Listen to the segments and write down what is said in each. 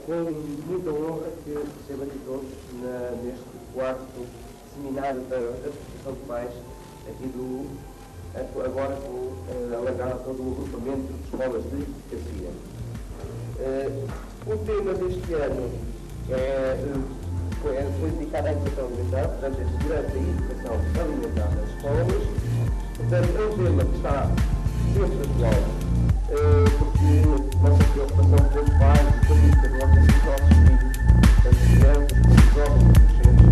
com muita honra que recebo aqui todos neste quarto seminário da Associação de Pais, aqui agora alargado a todo o agrupamento de escolas de advocacia. O tema deste ano foi dedicado à educação alimentar, portanto, a segurança e educação alimentar nas escolas. Portanto, é um tema que está sempre atual, porque a nossa preocupação com os pais e com a educação dos nossos filhos, tanto crianças como jovens adolescentes,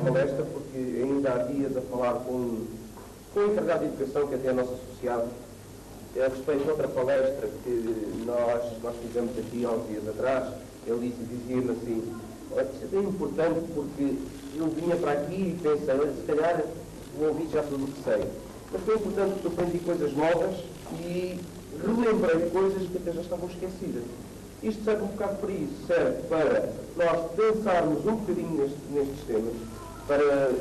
palestra, porque ainda há dias a falar com o encarregado de educação, que até é nosso associado, a respeito de outra palestra que nós fizemos aqui há uns dias atrás. Ele dizia-me assim: isso é bem importante porque eu vinha para aqui e pensei, se calhar vou ouvir já tudo o que sei. Mas foi importante porque eu aprendi coisas novas e relembrei coisas que até já estavam esquecidas. Isto serve um bocado para isso, serve para nós pensarmos um bocadinho nestes temas,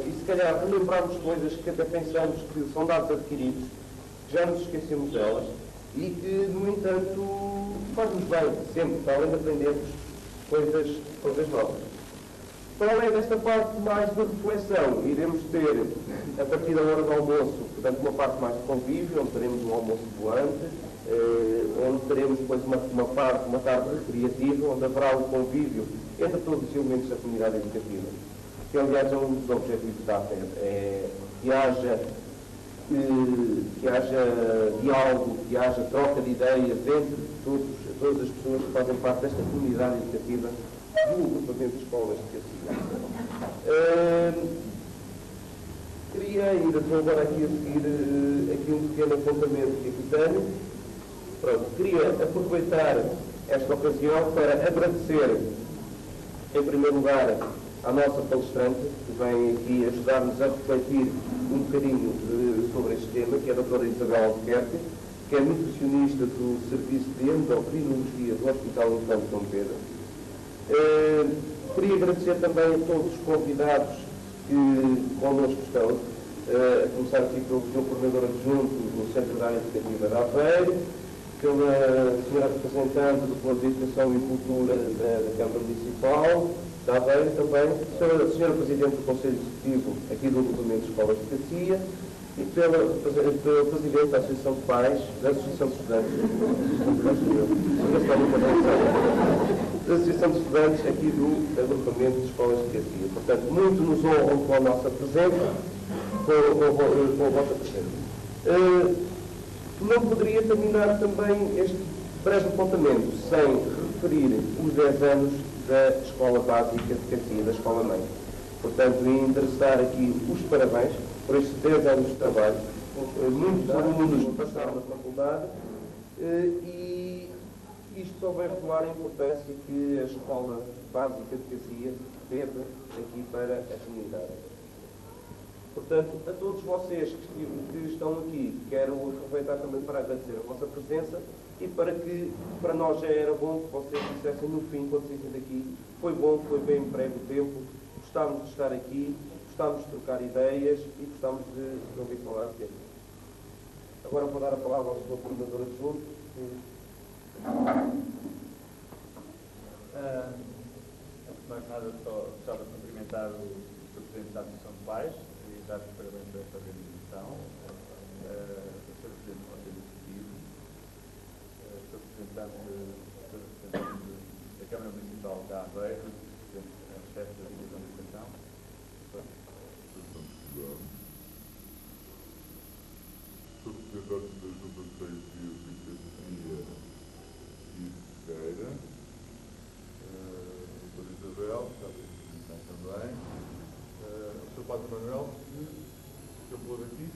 e se calhar relembrarmos coisas que até pensamos que são dados adquiridos, que já nos esquecemos delas, e que, no entanto, faz-nos bem, sempre, para além de aprendermos coisas novas. Para além desta parte mais de reflexão, iremos ter, a partir da hora do almoço, portanto, uma parte mais de convívio, onde teremos um almoço voante, onde teremos depois uma tarde recreativa, onde haverá um convívio entre todos os elementos da comunidade educativa, que aliás é um dos objetivos da AFED, que haja diálogo, que haja troca de ideias entre todas as pessoas que fazem parte desta comunidade educativa do agrupamento de escolas de advocacia. Queria ainda, estou agora aqui a seguir aqui um pequeno apontamento que aqui tenho. Pronto, queria aproveitar esta ocasião para agradecer, em primeiro lugar, à nossa palestrante, que vem aqui ajudar-nos a refletir um bocadinho sobre este tema, que é a doutora Isabel Albuquerque, que é nutricionista do Serviço de Endocrinologia do Hospital Infante Dom Pedro. Queria agradecer também a todos os convidados que connosco estão, a começar aqui pelo Sr. Coordenador Adjunto do Centro da Área Educativa de Aveiro, pela Sra. Representante do Plano de Educação e Cultura da Câmara Municipal de Aveiro, também pela Sra. Presidente do Conselho Executivo aqui do Agrupamento de Escolas de Advocacia e pela Presidente da Associação de Pais, da Associação de Estudantes, da Associação de Estudantes aqui do Agrupamento de Escolas de Advocacia. Portanto, muito nos honram com a nossa presença, com a vossa presença. Não poderia terminar também este breve apontamento sem referir os 10 anos da Escola Básica de Advocacia, da Escola Mãe. Portanto, endereçar aqui os parabéns por estes 10 anos de trabalho. Muitos alunos passaram na faculdade e isto só vai revelar a importância que a Escola Básica de Advocacia teve aqui para a comunidade. Portanto, a todos vocês que estão aqui, quero aproveitar também para agradecer a vossa presença e para nós já era bom que vocês dissessem no fim, quando saíssem daqui, foi bom, foi bem emprego o tempo, gostámos de estar aqui, gostámos de trocar ideias e gostámos de ouvir falar de tempo. Agora vou dar a palavra ao Sr. Coordenador Adjunto. Antes de mais nada, só gostava de cumprimentar o Sr. Presidente da Associação de Pais e dar-lhe parabéns por esta organização, o Sr. Presidente do Conselho Executivo, o Sr. Representante da Câmara Municipal de Aveiro, o chefe da Divisão de Educação, Sou representante da Junta de Freguesia de Cacia e Sequeira, a doutora Isabel, que está a também, o Sr. Padre Manuel, que eu vou daqui,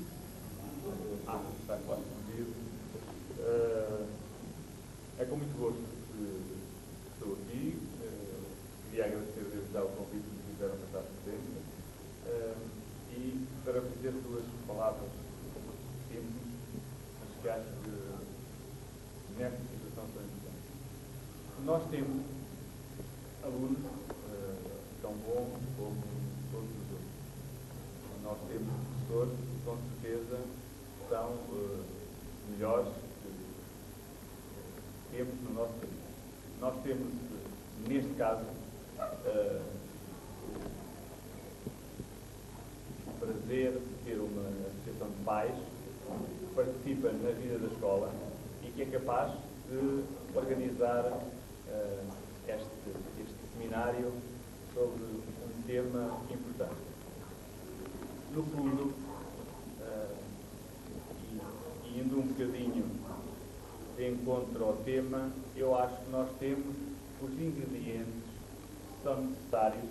está quase convido. É com muito gosto que estou aqui. Queria agradecer desde já o convite que me fizeram para estar presente e para dizer duas palavras simples, mas que acho que nesta situação são importantes. Nós temos alunos tão bons como todos os outros. nós temos professores que, com certeza, são melhores que temos no nosso país. Nós temos, neste caso, o prazer de ter uma associação de pais que participa na vida da escola e que é capaz de organizar este seminário sobre um tema importante. No fundo, e indo um bocadinho de encontro ao tema, eu acho que nós temos os ingredientes que são necessários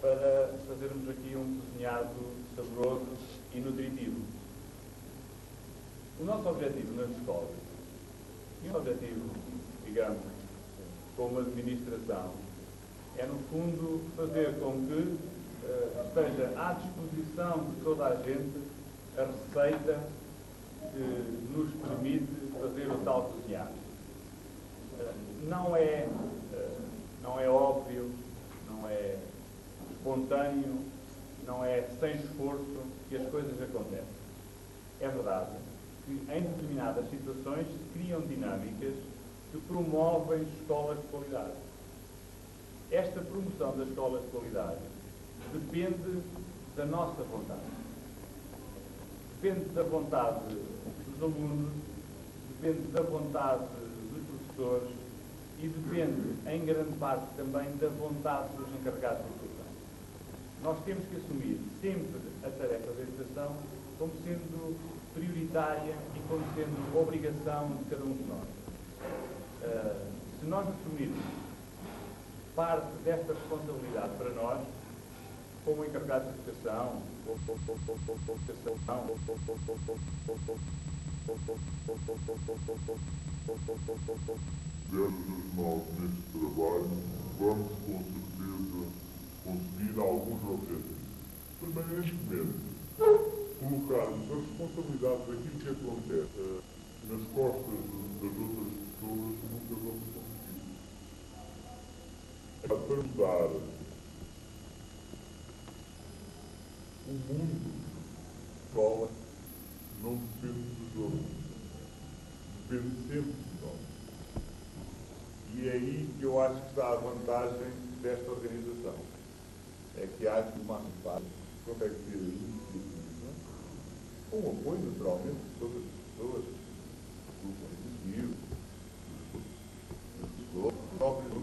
para fazermos aqui um cozinhado saboroso e nutritivo. O nosso objetivo nas escolas, e o objetivo, digamos, como administração, é, no fundo, fazer com que esteja à disposição de toda a gente a receita que nos permite fazer o tal cozinhado. Não é óbvio, não é espontâneo, não é sem esforço que as coisas acontecem. É verdade que em determinadas situações se criam dinâmicas que promovem escolas de qualidade. Esta promoção das escolas de qualidade depende da nossa vontade. Depende da vontade dos alunos, depende da vontade dos professores e depende, em grande parte, também da vontade dos encarregados de educação. Nós temos que assumir sempre a tarefa da educação como sendo prioritária e como sendo obrigação de cada um de nós. Se nós assumirmos parte desta responsabilidade para nós, como encarregados de educação, Versus nós neste trabalho, vamos com certeza conseguir alguns objetivos. Primeiro, neste momento, colocarmos a responsabilidade daquilo que acontece nas costas das outras pessoas, nunca vamos conseguir. Para mudar o mundo, a escola, não depende dos alunos, depende sempre de nós. E é aí que eu acho que está a vantagem desta organização. É que há que uma parte consegue ter a iniciativa, com o apoio, naturalmente, de todas as pessoas, do conhecido, dos próprios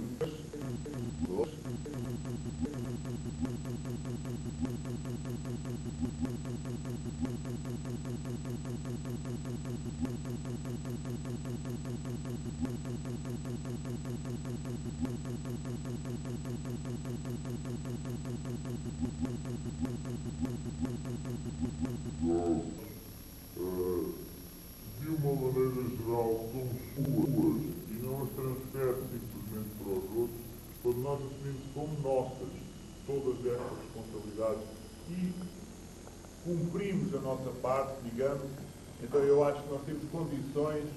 de uma maneira geral, são suas e não as transfere simplesmente para os outros, quando nós assumimos como nossas todas estas responsabilidades e cumprimos a nossa parte, digamos, então eu acho que nós temos condições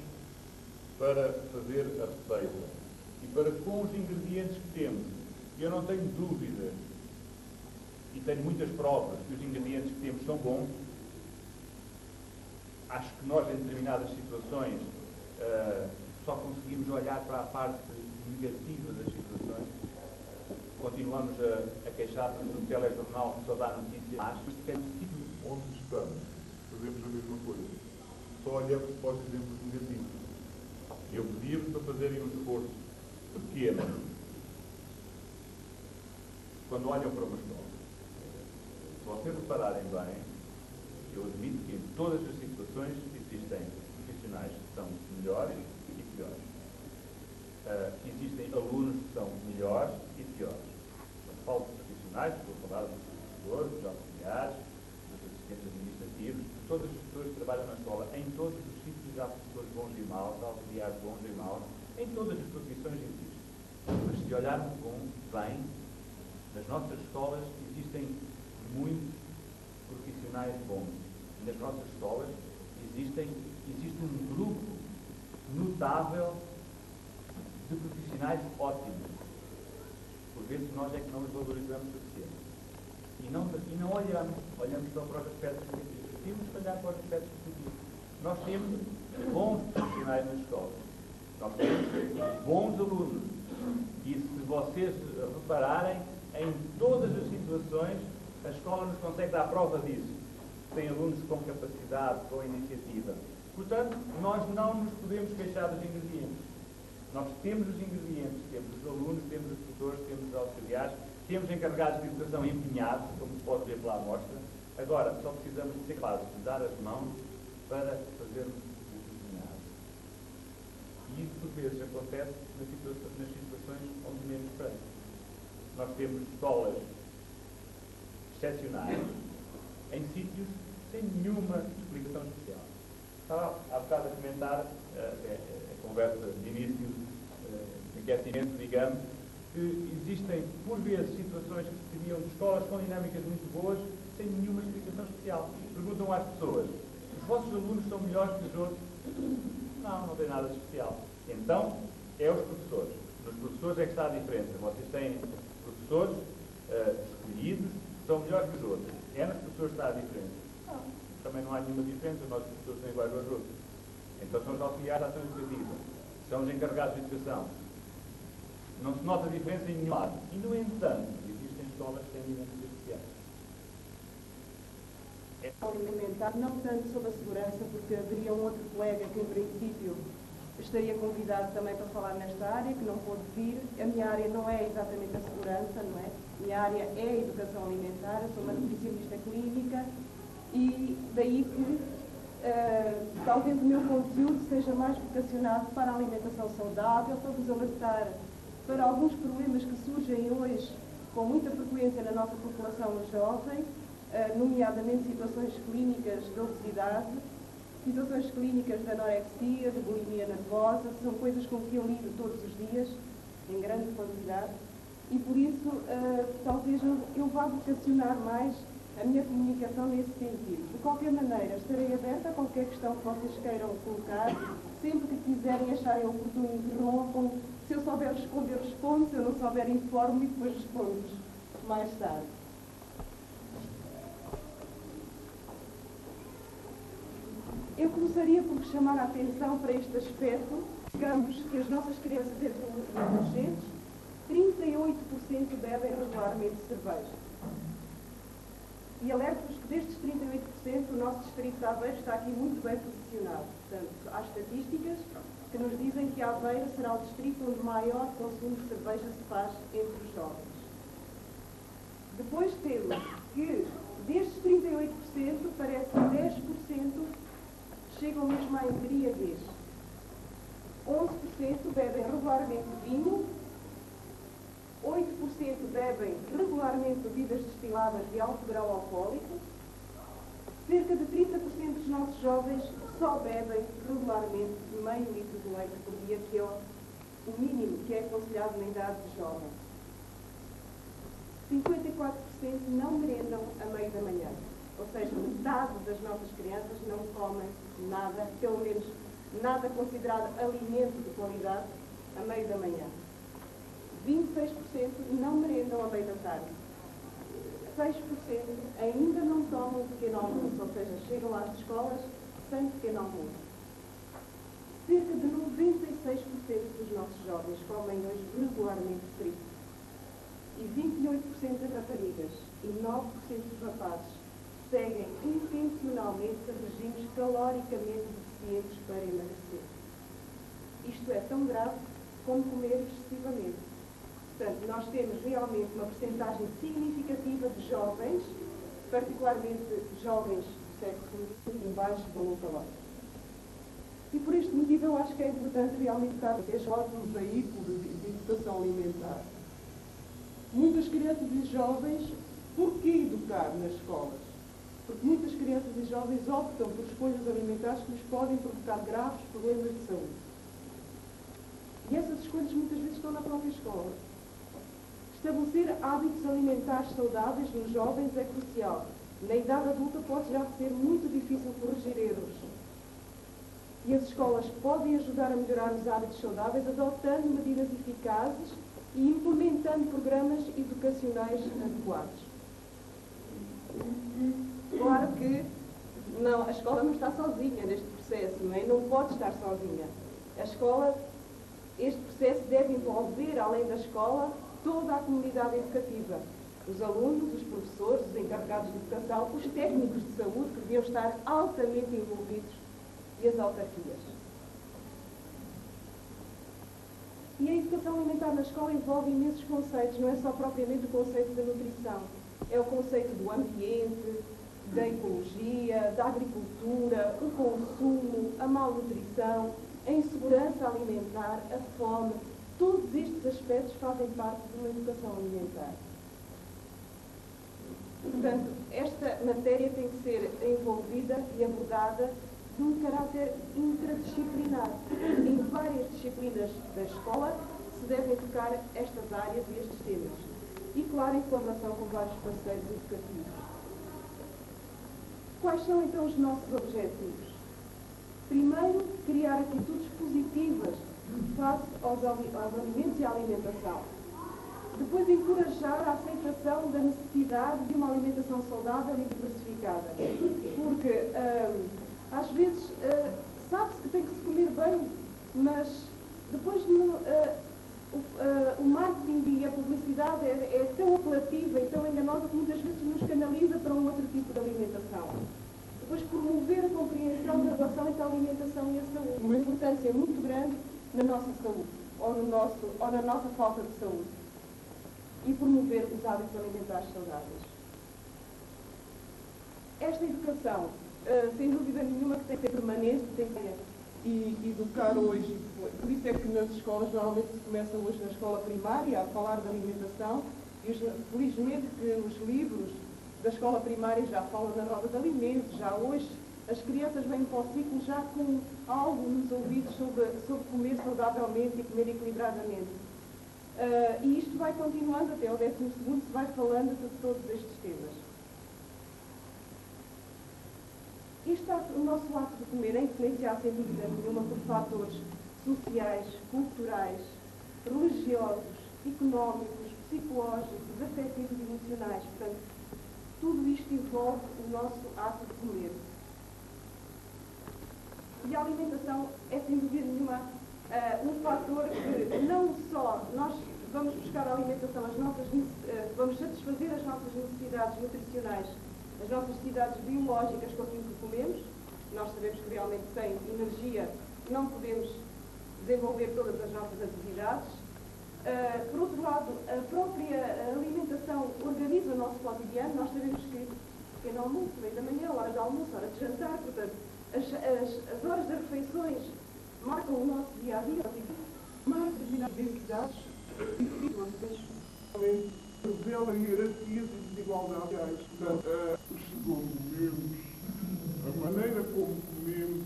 para fazer a receita e para, com os ingredientes que temos, eu não tenho dúvida e tenho muitas provas que os ingredientes que temos são bons. Acho que nós, em determinadas situações, só conseguimos olhar para a parte negativa das situações. Continuamos a queixar-nos do telejornal que só dá notícias, mas onde estamos, fazemos a mesma coisa. Só olhamos para os exemplos negativos. Eu pedia-vos para fazerem um esforço pequeno quando olham para uma escola. Se vocês repararem bem, eu admito que em todas as situações existem profissionais que são melhores e piores. Existem alunos que são melhores e piores. Quando falo de profissionais, estou a falar dos professores, dos auxiliares, dos assistentes administrativos, todas as pessoas que trabalham na escola. Em todos os sítios há professores bons e maus, há auxiliares bons e maus. Em todas as profissões existe. Mas se olharmos bem, nas nossas escolas existem muitos profissionais bons. Nas nossas escolas existe um grupo notável de profissionais ótimos. Por vezes nós é que não os valorizamos o suficiente. E não olhamos só para os aspectos negativos. Temos que olhar para os aspectos positivos. Nós temos bons profissionais nas escolas. Nós temos bons alunos. E se vocês repararem, em todas as situações, a escola nos consegue dar prova disso. Tem alunos com capacidade, com iniciativa. Portanto, nós não nos podemos queixar dos ingredientes. Nós temos os ingredientes, temos os alunos, temos os tutores, temos os auxiliares, temos encarregados de educação empenhados, como se pode ver pela amostra. Agora, só precisamos de ser capazes de dar as mãos para fazermos o empenhado. E isso, por vezes, acontece nas situações onde menos esperamos. Nós temos escolas excepcionais em sítios sem nenhuma explicação especial. Estava há bocado a comentar a conversa de início, de aquecimento, digamos, que existem, por vezes, situações que seriam de escolas com dinâmicas muito boas, sem nenhuma explicação especial. Perguntam às pessoas, os vossos alunos são melhores que os outros? Não tem nada de especial. Então, é os professores. Nos professores é que está a diferença. Vocês têm professores escolhidos que são melhores que os outros. É nos professores que está a diferença. Não, também não há nenhuma diferença. Os nossos professores são iguais aos outros. Então são os auxiliares da ação educativa. São os encarregados de educação. Não se nota diferença em nenhum lado. E, no entanto, existem escolas que têm dinâmicas especiais. Alimentar, não tanto sobre a segurança, porque haveria um outro colega que, em princípio, estaria convidado também para falar nesta área, que não pôde vir. A minha área não é exatamente a segurança, não é? A minha área é a educação alimentar, eu sou uma nutricionista clínica e daí que talvez o meu conteúdo seja mais vocacionado para a alimentação saudável, para vos alertar para alguns problemas que surgem hoje com muita frequência na nossa população jovem, nomeadamente situações clínicas de obesidade, situações clínicas de anorexia, de bulimia nervosa, são coisas com que eu lido todos os dias, em grande quantidade, e por isso talvez eu vá vocacionar mais a minha comunicação nesse sentido. De qualquer maneira, estarei aberta a qualquer questão que vocês queiram colocar, sempre que quiserem, acharem oportuno, interrompam. Se eu souber responder, respondo, se eu não souber, informo e depois respondo mais tarde. Eu começaria por chamar a atenção para este aspecto. Digamos que as nossas crianças e adolescentes, 38% bebem regularmente cerveja. E alerto-vos que destes 38%, o nosso distrito de Aveiro está aqui muito bem posicionado. Portanto, há estatísticas que nos dizem que Aveiro será o distrito onde maior consumo de cerveja se faz entre os jovens. Depois temos que destes 38%, parece que 10% chegam mesmo à embriaguez. 11% bebem regularmente vinho, 8% bebem regularmente bebidas destiladas de alto grau alcoólico, cerca de 30% dos nossos jovens só bebem regularmente meio litro de leite por dia, que é o mínimo que é aconselhado na idade de jovem. 54% não merendam a meio da manhã. Ou seja, metade das nossas crianças não comem nada, pelo menos nada considerado alimento de qualidade, a meio da manhã. 26% não merendam a meio da tarde. 6% ainda não tomam um pequeno almoço, ou seja, chegam às escolas sem pequeno almoço. Cerca de 96% dos nossos jovens comem hoje regularmente frito. E 28% das raparigas e 9% dos rapazes seguem intencionalmente regimes caloricamente deficientes para emagrecer. Isto é tão grave como comer excessivamente. Portanto, nós temos realmente uma percentagem significativa de jovens, particularmente jovens do sexo feminino, em baixo valor calórico. E por este motivo eu acho que é importante realmente estar este ótimo veículo de educação alimentar. Muitas crianças e jovens, por que educar nas escolas? Porque muitas crianças e jovens optam por escolhas alimentares que lhes podem provocar graves problemas de saúde. E essas escolhas muitas vezes estão na própria escola. Estabelecer hábitos alimentares saudáveis nos jovens é crucial. Na idade adulta pode já ser muito difícil corrigir erros. E as escolas podem ajudar a melhorar os hábitos saudáveis adotando medidas eficazes e implementando programas educacionais adequados. Claro que não, a escola não está sozinha neste processo, não é? Não pode estar sozinha. A escola, este processo deve envolver, além da escola, toda a comunidade educativa. Os alunos, os professores, os encarregados de educação, os técnicos de saúde, que deviam estar altamente envolvidos, e as autarquias. E a educação alimentar na escola envolve imensos conceitos, não é só propriamente o conceito da nutrição. É o conceito do ambiente, da ecologia, da agricultura, o consumo, a malnutrição, a insegurança alimentar, a fome. Todos estes aspectos fazem parte de uma educação alimentar. Portanto, esta matéria tem que ser envolvida e abordada de um caráter interdisciplinar. Em várias disciplinas da escola se devem tocar estas áreas e estes temas. E, claro, em colaboração com vários parceiros educativos. Quais são, então, os nossos objetivos? Primeiro, criar atitudes positivas face aos alimentos e à alimentação. Depois, encorajar a aceitação da necessidade de uma alimentação saudável e diversificada. Porque, às vezes, sabe-se que tem que se comer bem, mas depois o marketing e a publicidade é tão apelativa e tão enganosa que muitas vezes nos canaliza para um outro tipo de alimentação. Depois, promover a compreensão da relação entre a alimentação e a saúde. Uma importância muito grande na nossa saúde, ou na nossa falta de saúde. E promover os hábitos alimentares saudáveis. Esta educação, sem dúvida nenhuma, que tem que ser permanente, tem que ser. E educar hoje, por isso é que nas escolas, normalmente se começa hoje na escola primária a falar de alimentação, e felizmente que os livros da escola primária já falam na roda de alimentos, já hoje as crianças vêm para o ciclo já com algo nos ouvidos sobre comer saudavelmente e comer equilibradamente. E isto vai continuando até o 12º, se vai falando de todos estes temas. O nosso ato de comer é influenciado sem dúvida nenhuma por fatores sociais, culturais, religiosos, económicos, psicológicos, afetivos e emocionais. Portanto, tudo isto envolve o nosso ato de comer. E a alimentação é sem dúvida nenhuma um fator que não só nós vamos buscar a alimentação, vamos satisfazer as nossas necessidades nutricionais, as nossas necessidades biológicas com aquilo que comemos. Nós sabemos que realmente sem energia não podemos desenvolver todas as nossas atividades. Por outro lado, a própria alimentação organiza o nosso cotidiano. Nós sabemos que pequeno almoço, meio da manhã, hora de almoço, hora de jantar, portanto, as horas das refeições marcam o nosso dia-a-dia. Mas determinadas identidades e situações também revelam hierarquias e desigualdades. Portanto, os comemos, a maneira como comemos,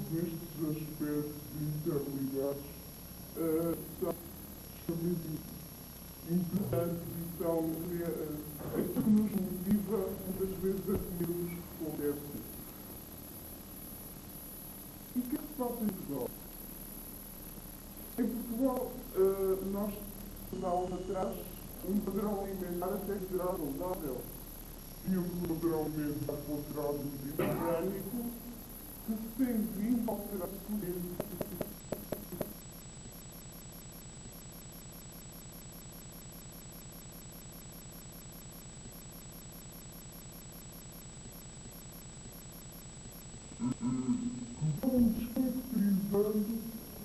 estes aspectos interligados são extremamente importantes e são aquilo que nos motiva muitas vezes a comermos com deve ser. E o que é que se passa em Portugal? Em Portugal, nós temos atrás um padrão alimentar até considerado saudável. E um padrão alimentar considerado mediterrâneo que se tem vindo a alterar por ele. Vamos caracterizando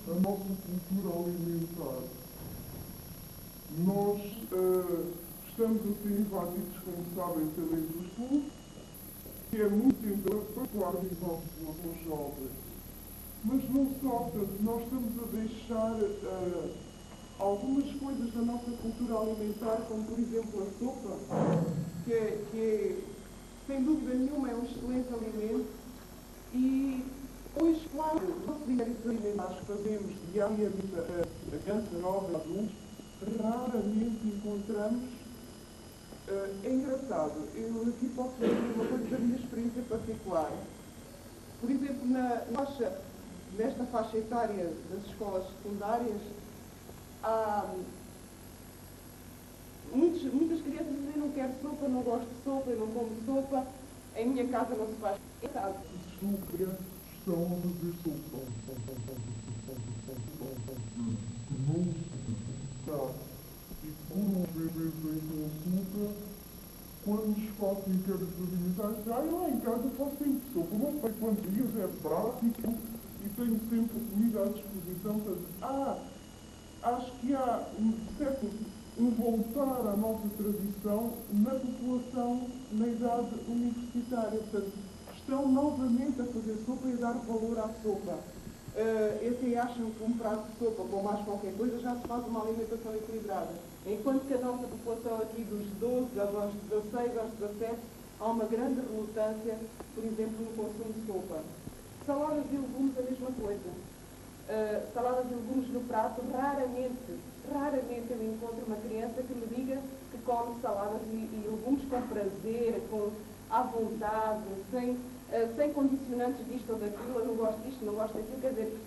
a nossa cultura alimentar. Nós estamos a ser invadidos, como sabem, pela indústria, que é muito importante para a população jovem. Mas não só, portanto, nós estamos a deixar algumas coisas da nossa cultura alimentar, como por exemplo a sopa, que sem dúvida nenhuma é um excelente alimento, e hoje, claro, os diários alimentares que fazemos diariamente entre jovens adultos, raramente encontramos. É engraçado, eu aqui posso dizer uma coisa da minha experiência particular. Por exemplo, nesta faixa etária das escolas secundárias, há muitas crianças dizem: eu não quero sopa, não gosto de sopa, eu não como sopa, em minha casa não se faz. Em casa. Estão a fazer sopa. E por vezes em consulta, quando os faço inquéritos alimentares, eu lá em casa faço sempre sopa. Não sei quantos dias, é prático e tenho sempre comida à disposição. Portanto, acho que há um voltar à nossa tradição na população na idade universitária. Portanto, estão novamente a fazer sopa e a dar valor à sopa. Até acham que um prato de sopa com mais qualquer coisa já se faz uma alimentação equilibrada. Enquanto que a nossa população aqui dos 12 aos 16, aos 17, há uma grande relutância, por exemplo, no consumo de sopa. Saladas e legumes, a mesma coisa. Saladas e legumes no prato, raramente eu encontro uma criança que me diga que come saladas e legumes com prazer, à vontade, sem condicionantes disto ou daquilo, eu não gosto disto, não gosto daquilo. Quer dizer,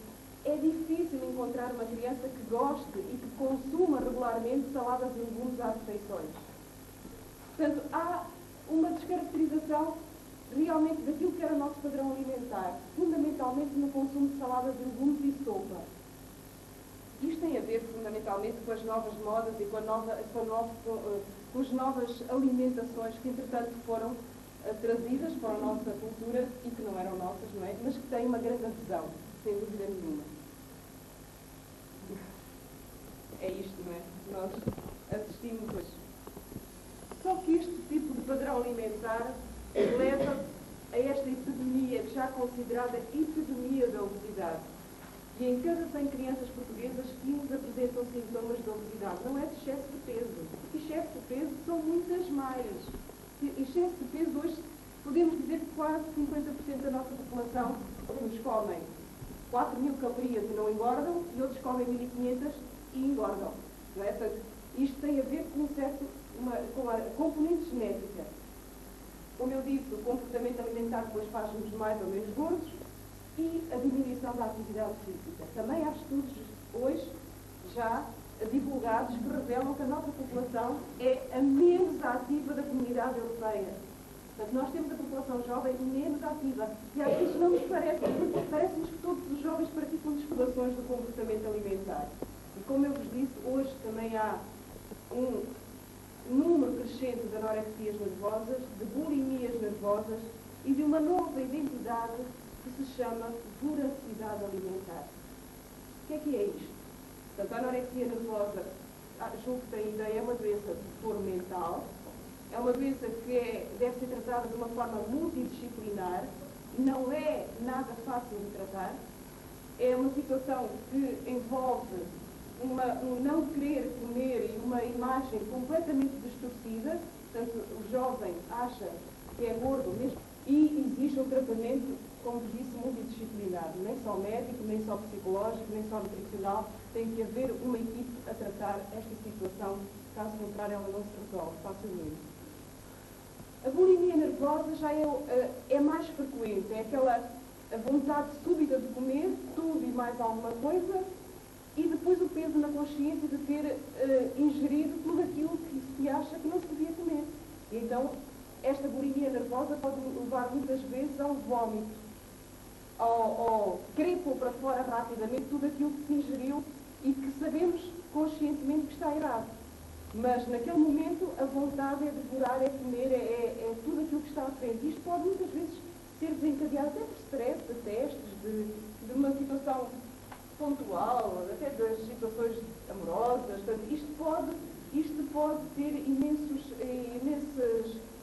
é difícil encontrar uma criança que goste e que consuma regularmente saladas e legumes às refeições. Portanto, há uma descaracterização realmente daquilo que era o nosso padrão alimentar, fundamentalmente no consumo de saladas e legumes e sopa. Isto tem a ver fundamentalmente com as novas modas e com as novas alimentações que entretanto foram trazidas para a nossa cultura e que não eram nossas, não é? Mas que têm uma grande adesão, sem dúvida nenhuma. É isto, não é? Nós assistimos hoje. Só que este tipo de padrão alimentar leva a esta epidemia, que já é considerada epidemia da obesidade. E em cada 100 crianças portuguesas, 15 apresentam sintomas de obesidade. Não é de excesso de peso. Excesso de peso são muitas mais. Excesso de peso hoje, podemos dizer que quase 50% da nossa população, uns comem 4.000 calorias e não engordam, e outros comem 1.500 e engordam. Não é? Portanto, isto tem a ver com a componente genética. Como eu disse, o comportamento alimentar depois faz-nos mais ou menos gordos, e a diminuição da atividade física. Também há estudos hoje já divulgados que revelam que a nossa população é a menos ativa da comunidade europeia. Portanto, nós temos a população jovem menos ativa. E às vezes não nos parece, parece-nos que todos os jovens praticam desregulações do comportamento alimentar. E como eu vos disse, hoje também há um número crescente de anorexias nervosas, de bulimias nervosas e de uma nova identidade que se chama voracidade alimentar. O que é isto? Portanto, a anorexia nervosa, julgo que tem ideia, é uma doença de foro mental, é uma doença que deve ser tratada de uma forma multidisciplinar, não é nada fácil de tratar, é uma situação que envolve um não querer comer e uma imagem completamente distorcida. Portanto, o jovem acha que é gordo mesmo, e exige um tratamento, como disse, multidisciplinar, nem só médico, nem só psicológico, nem só nutricional. Tem que haver uma equipe a tratar esta situação, caso contrário ela não se resolve facilmente. A bulimia nervosa já é mais frequente, é aquela vontade súbita de comer tudo e mais alguma coisa, e depois o peso na consciência de ter ingerido tudo aquilo que se acha que não se devia comer. E então, esta bulimia nervosa pode levar muitas vezes ao vómito, ao querer pôr para fora rapidamente tudo aquilo que se ingeriu e que sabemos conscientemente que está errado. Mas naquele momento a vontade é devorar, é comer, é tudo aquilo que está à frente. Isto pode muitas vezes ser desencadeado até por stress, de testes, de uma situação pontual, até das situações amorosas. Portanto, isto pode ter imensas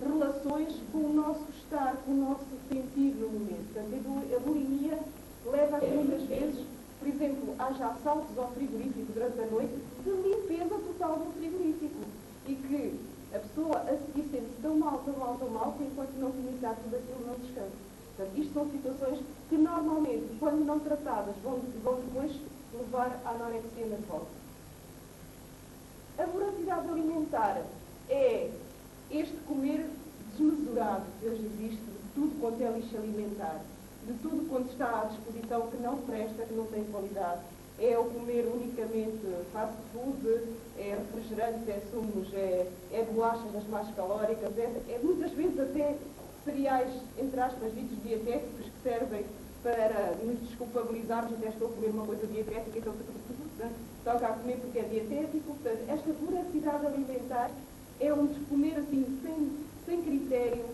relações com o nosso estar, com o nosso sentir no momento. Portanto, a bulimia leva a que muitas vezes, por exemplo, haja assaltos ao frigorífico durante a noite de limpeza total do frigorífico. E que a pessoa a seguir sente-se tão mal, que enquanto não vomitar tudo aquilo não descansa. Portanto, isto são situações que normalmente, quando não tratadas, vão depois levar à anorexia nervosa. A voracidade alimentar é este comer desmesurado que hoje existe de tudo quanto é lixo alimentar, de tudo quanto está à disposição que não presta, que não tem qualidade. É o comer unicamente fast food, é refrigerantes, é sumos, é bolachas das mais calóricas, é muitas vezes até cereais, entre aspas, ditos dietéticos, que servem para nos desculpabilizarmos, até estou a comer uma coisa dietética, então toca a comer porque é dietético. Portanto, esta voracidade alimentar é um comer assim, sem critério,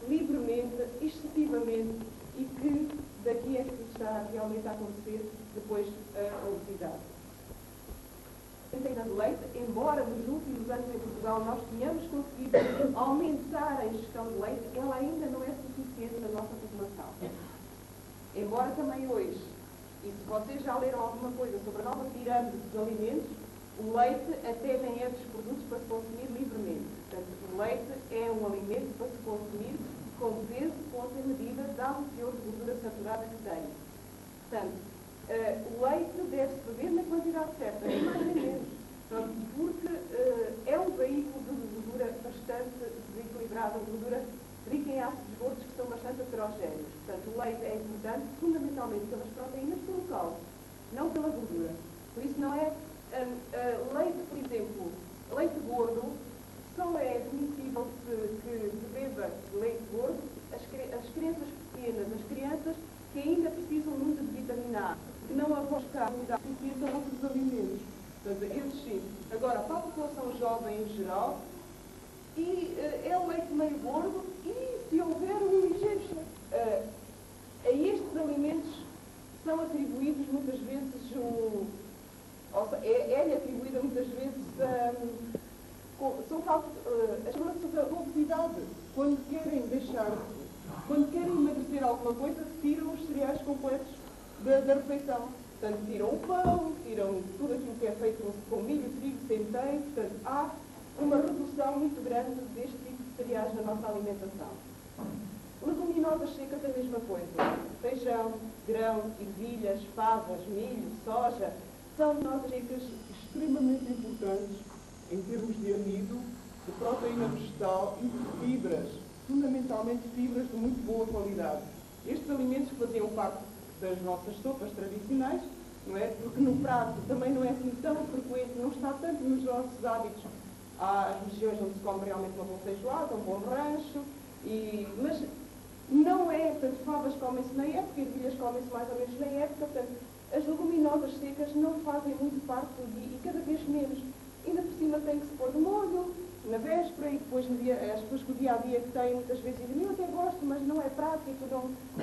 livremente, excessivamente, e que daqui é que está realmente a acontecer depois a obesidade. De leite, embora nos últimos anos em Portugal nós tenhamos conseguido aumentar a ingestão de leite, ela ainda não é suficiente na nossa população. Embora também hoje, e se vocês já leram alguma coisa sobre a nova pirâmide dos alimentos, o leite até nem é dos produtos para se consumir livremente. Portanto, o leite é um alimento para se consumir com peso, ponto e medida, dado o teor de gordura saturada que tem. Portanto, o leite deve-se beber na quantidade certa, nem mais nem menos. Porque é um veículo de gordura bastante desequilibrada, gordura rica em ácidos gordos que são bastante heterogéneos. Portanto, o leite é importante fundamentalmente pelas proteínas, pelo cálcio, não pela gordura. Por isso não é leite, por exemplo, leite gordo, só é admissível que beba leite gordo as crianças pequenas, as crianças que ainda precisam muito de vitamina A, que não arroscar a suficiente a outros alimentos. Portanto, esses sim. Agora, para a população jovem em geral, e é o leite meio gordo, e se houver um ligeiro a estes alimentos são atribuídos muitas vezes é-lhe atribuída muitas vezes as doenças da obesidade. Quando querem emagrecer alguma coisa, tiram os cereais completos da refeição. Portanto, tiram o pão, tiram tudo aquilo que é feito com milho, trigo, centeio. Portanto, há uma redução muito grande deste tipo de cereais na nossa alimentação. Leguminosas secas, a mesma coisa. Feijão, grão, ervilhas, favas, milho, soja, são leguminosas secas Extremamente importantes em termos de amido, de proteína vegetal e de fibras, fundamentalmente fibras de muito boa qualidade. Estes alimentos que faziam parte das nossas sopas tradicionais, não é? Porque no prato também não é assim tão frequente, não está tanto nos nossos hábitos. Há as regiões onde se come realmente uma boa feijoada, um bom rancho, mas não é, portanto, favas comem-se na época, ervilhas comem-se mais ou menos na época, portanto, as leguminosas secas não fazem muito parte do dia e cada vez menos. Ainda por cima tem que se pôr de molho, na véspera, e depois no dia, as pessoas que o dia-a-dia que têm muitas vezes dizem, eu até gosto, mas não é prático,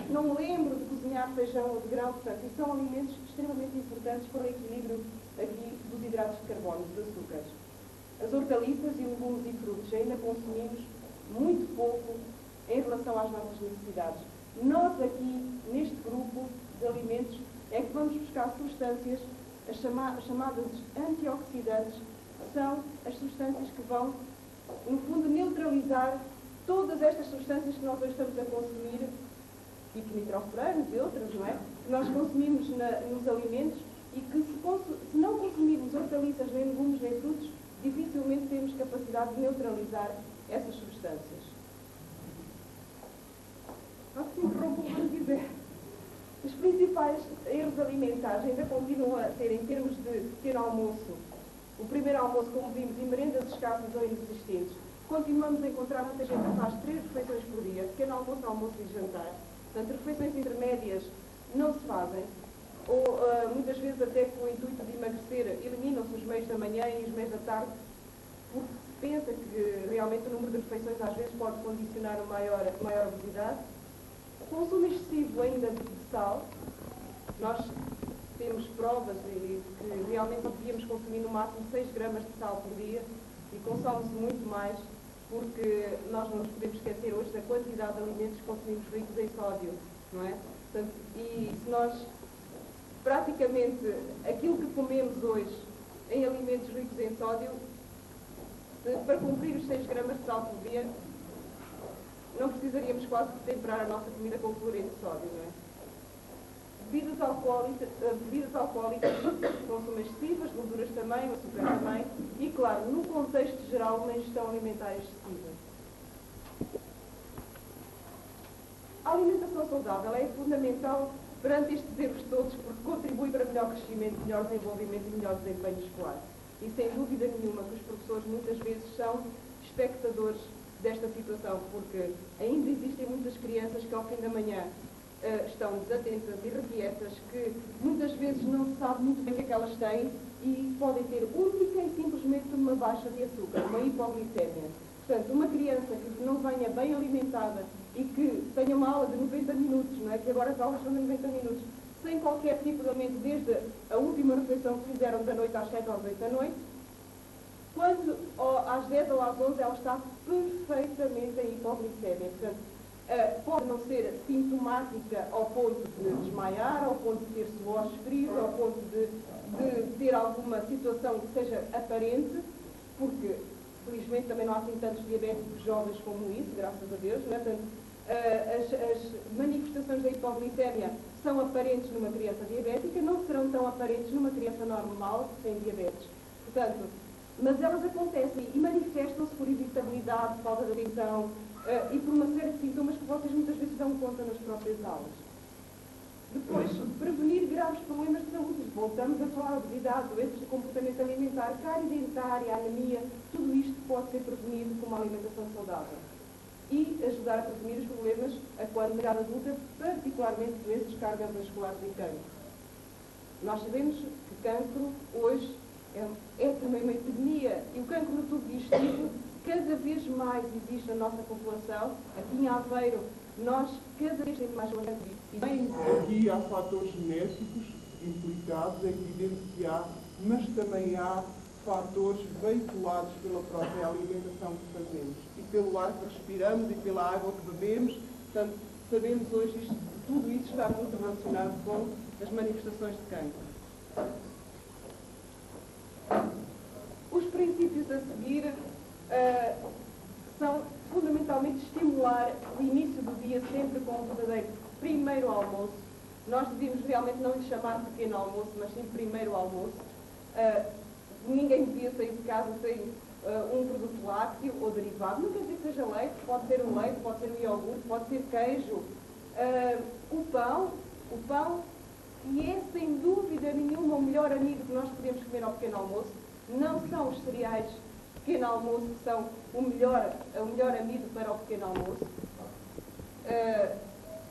não me lembro de cozinhar feijão ou de grão, portanto, e são alimentos extremamente importantes para o equilíbrio aqui dos hidratos de carbono, dos açúcares. As hortaliças e legumes e frutos ainda consumimos muito pouco em relação às nossas necessidades. Nós aqui, neste grupo de alimentos, é que vamos buscar substâncias, as chamadas antioxidantes, que são as substâncias que vão, no fundo, neutralizar todas estas substâncias que nós hoje estamos a consumir, tipo nitrofuranos e outras, não é? Que nós consumimos nos alimentos e que se não consumirmos hortaliças, nem legumes, nem frutos, dificilmente temos capacidade de neutralizar essas substâncias. Posso interromper quando quiser. Os principais erros alimentares ainda continuam a ser, em termos de pequeno almoço, o primeiro almoço, como vimos, e merendas escassas ou inexistentes. Continuamos a encontrar muita gente que faz 3 refeições por dia, pequeno almoço, almoço e jantar. Portanto, refeições intermédias não se fazem, ou muitas vezes até com o intuito de emagrecer, eliminam-se os meios da manhã e os meios da tarde, porque se pensa que realmente o número de refeições às vezes pode condicionar a maior obesidade. Consumo excessivo ainda de sal. Nós temos provas de que realmente devíamos consumir no máximo 6 gramas de sal por dia e consome-se muito mais, porque nós não nos podemos esquecer hoje da quantidade de alimentos que consumimos ricos em sódio, não é? Portanto, e se nós, praticamente, aquilo que comemos hoje em alimentos ricos em sódio, para cumprir os 6 gramas de sal por dia, não precisaríamos quase de temperar a nossa comida com cloreto de sódio, não é? bebidas alcoólicas, consumo excessivo, as gorduras também, o açúcar também, e, claro, no contexto geral, uma ingestão alimentar excessiva. A alimentação saudável é fundamental perante estes erros todos, porque contribui para melhor crescimento, melhor desenvolvimento e melhor desempenho escolar. E sem dúvida nenhuma que os professores muitas vezes são espectadores desta situação, porque ainda existem muitas crianças que ao fim da manhã estão desatentas, irrequietas, que muitas vezes não se sabe muito bem o que é que elas têm e podem ter única e simplesmente uma baixa de açúcar, uma hipoglicemia. Portanto, uma criança que não venha bem alimentada e que tenha uma aula de 90 minutos, não é? Que agora as aulas são de 90 minutos, sem qualquer tipo de alimento, desde a última refeição que fizeram da noite às 7 ou às 8 da noite, quando às 10 ou às 11 ela está perfeitamente em hipoglicemia. Portanto, pode não ser sintomática ao ponto de desmaiar, ao ponto de ter suores frios, ao ponto de ter alguma situação que seja aparente, porque felizmente também não há assim tantos diabéticos jovens como isso, graças a Deus, não é? Portanto, as manifestações da hipoglicemia são aparentes numa criança diabética, não serão tão aparentes numa criança normal, sem diabetes. Portanto, mas elas acontecem e manifestam-se por irritabilidade, falta de atenção e por uma série de sintomas que vocês muitas vezes dão conta nas próprias aulas. Depois, prevenir graves problemas de saúde. Voltamos a falar de obesidade, doenças de comportamento alimentar, cárie dentária, anemia, tudo isto pode ser prevenido com uma alimentação saudável. E ajudar a prevenir os problemas quando na idade adulta, particularmente doenças cardiovasculares e cancro. Nós sabemos que cancro hoje é também uma epidemia e o cancro do tubo digestivo cada vez mais existe na nossa população. Aqui em Aveiro, nós cada vez temos mais doentes. Aqui há fatores genéticos implicados, é evidente que há, mas também há fatores veiculados pela própria alimentação que fazemos e pelo ar que respiramos e pela água que bebemos. Portanto, sabemos hoje tudo isso está muito relacionado com as manifestações de cancro. Os princípios a seguir são fundamentalmente estimular o início do dia sempre com um verdadeiro primeiro almoço. Nós devíamos realmente não lhe chamar pequeno almoço, mas sim primeiro almoço. Ninguém devia sair de casa sem um produto lácteo ou derivado. Não quer dizer que seja leite, pode ser um leite, pode ser um iogurte, pode ser queijo. O pão, que é sem dúvida nenhuma o melhor amigo que nós podemos comer ao pequeno almoço. Não são os cereais pequeno almoço que são o melhor amigo para o pequeno almoço.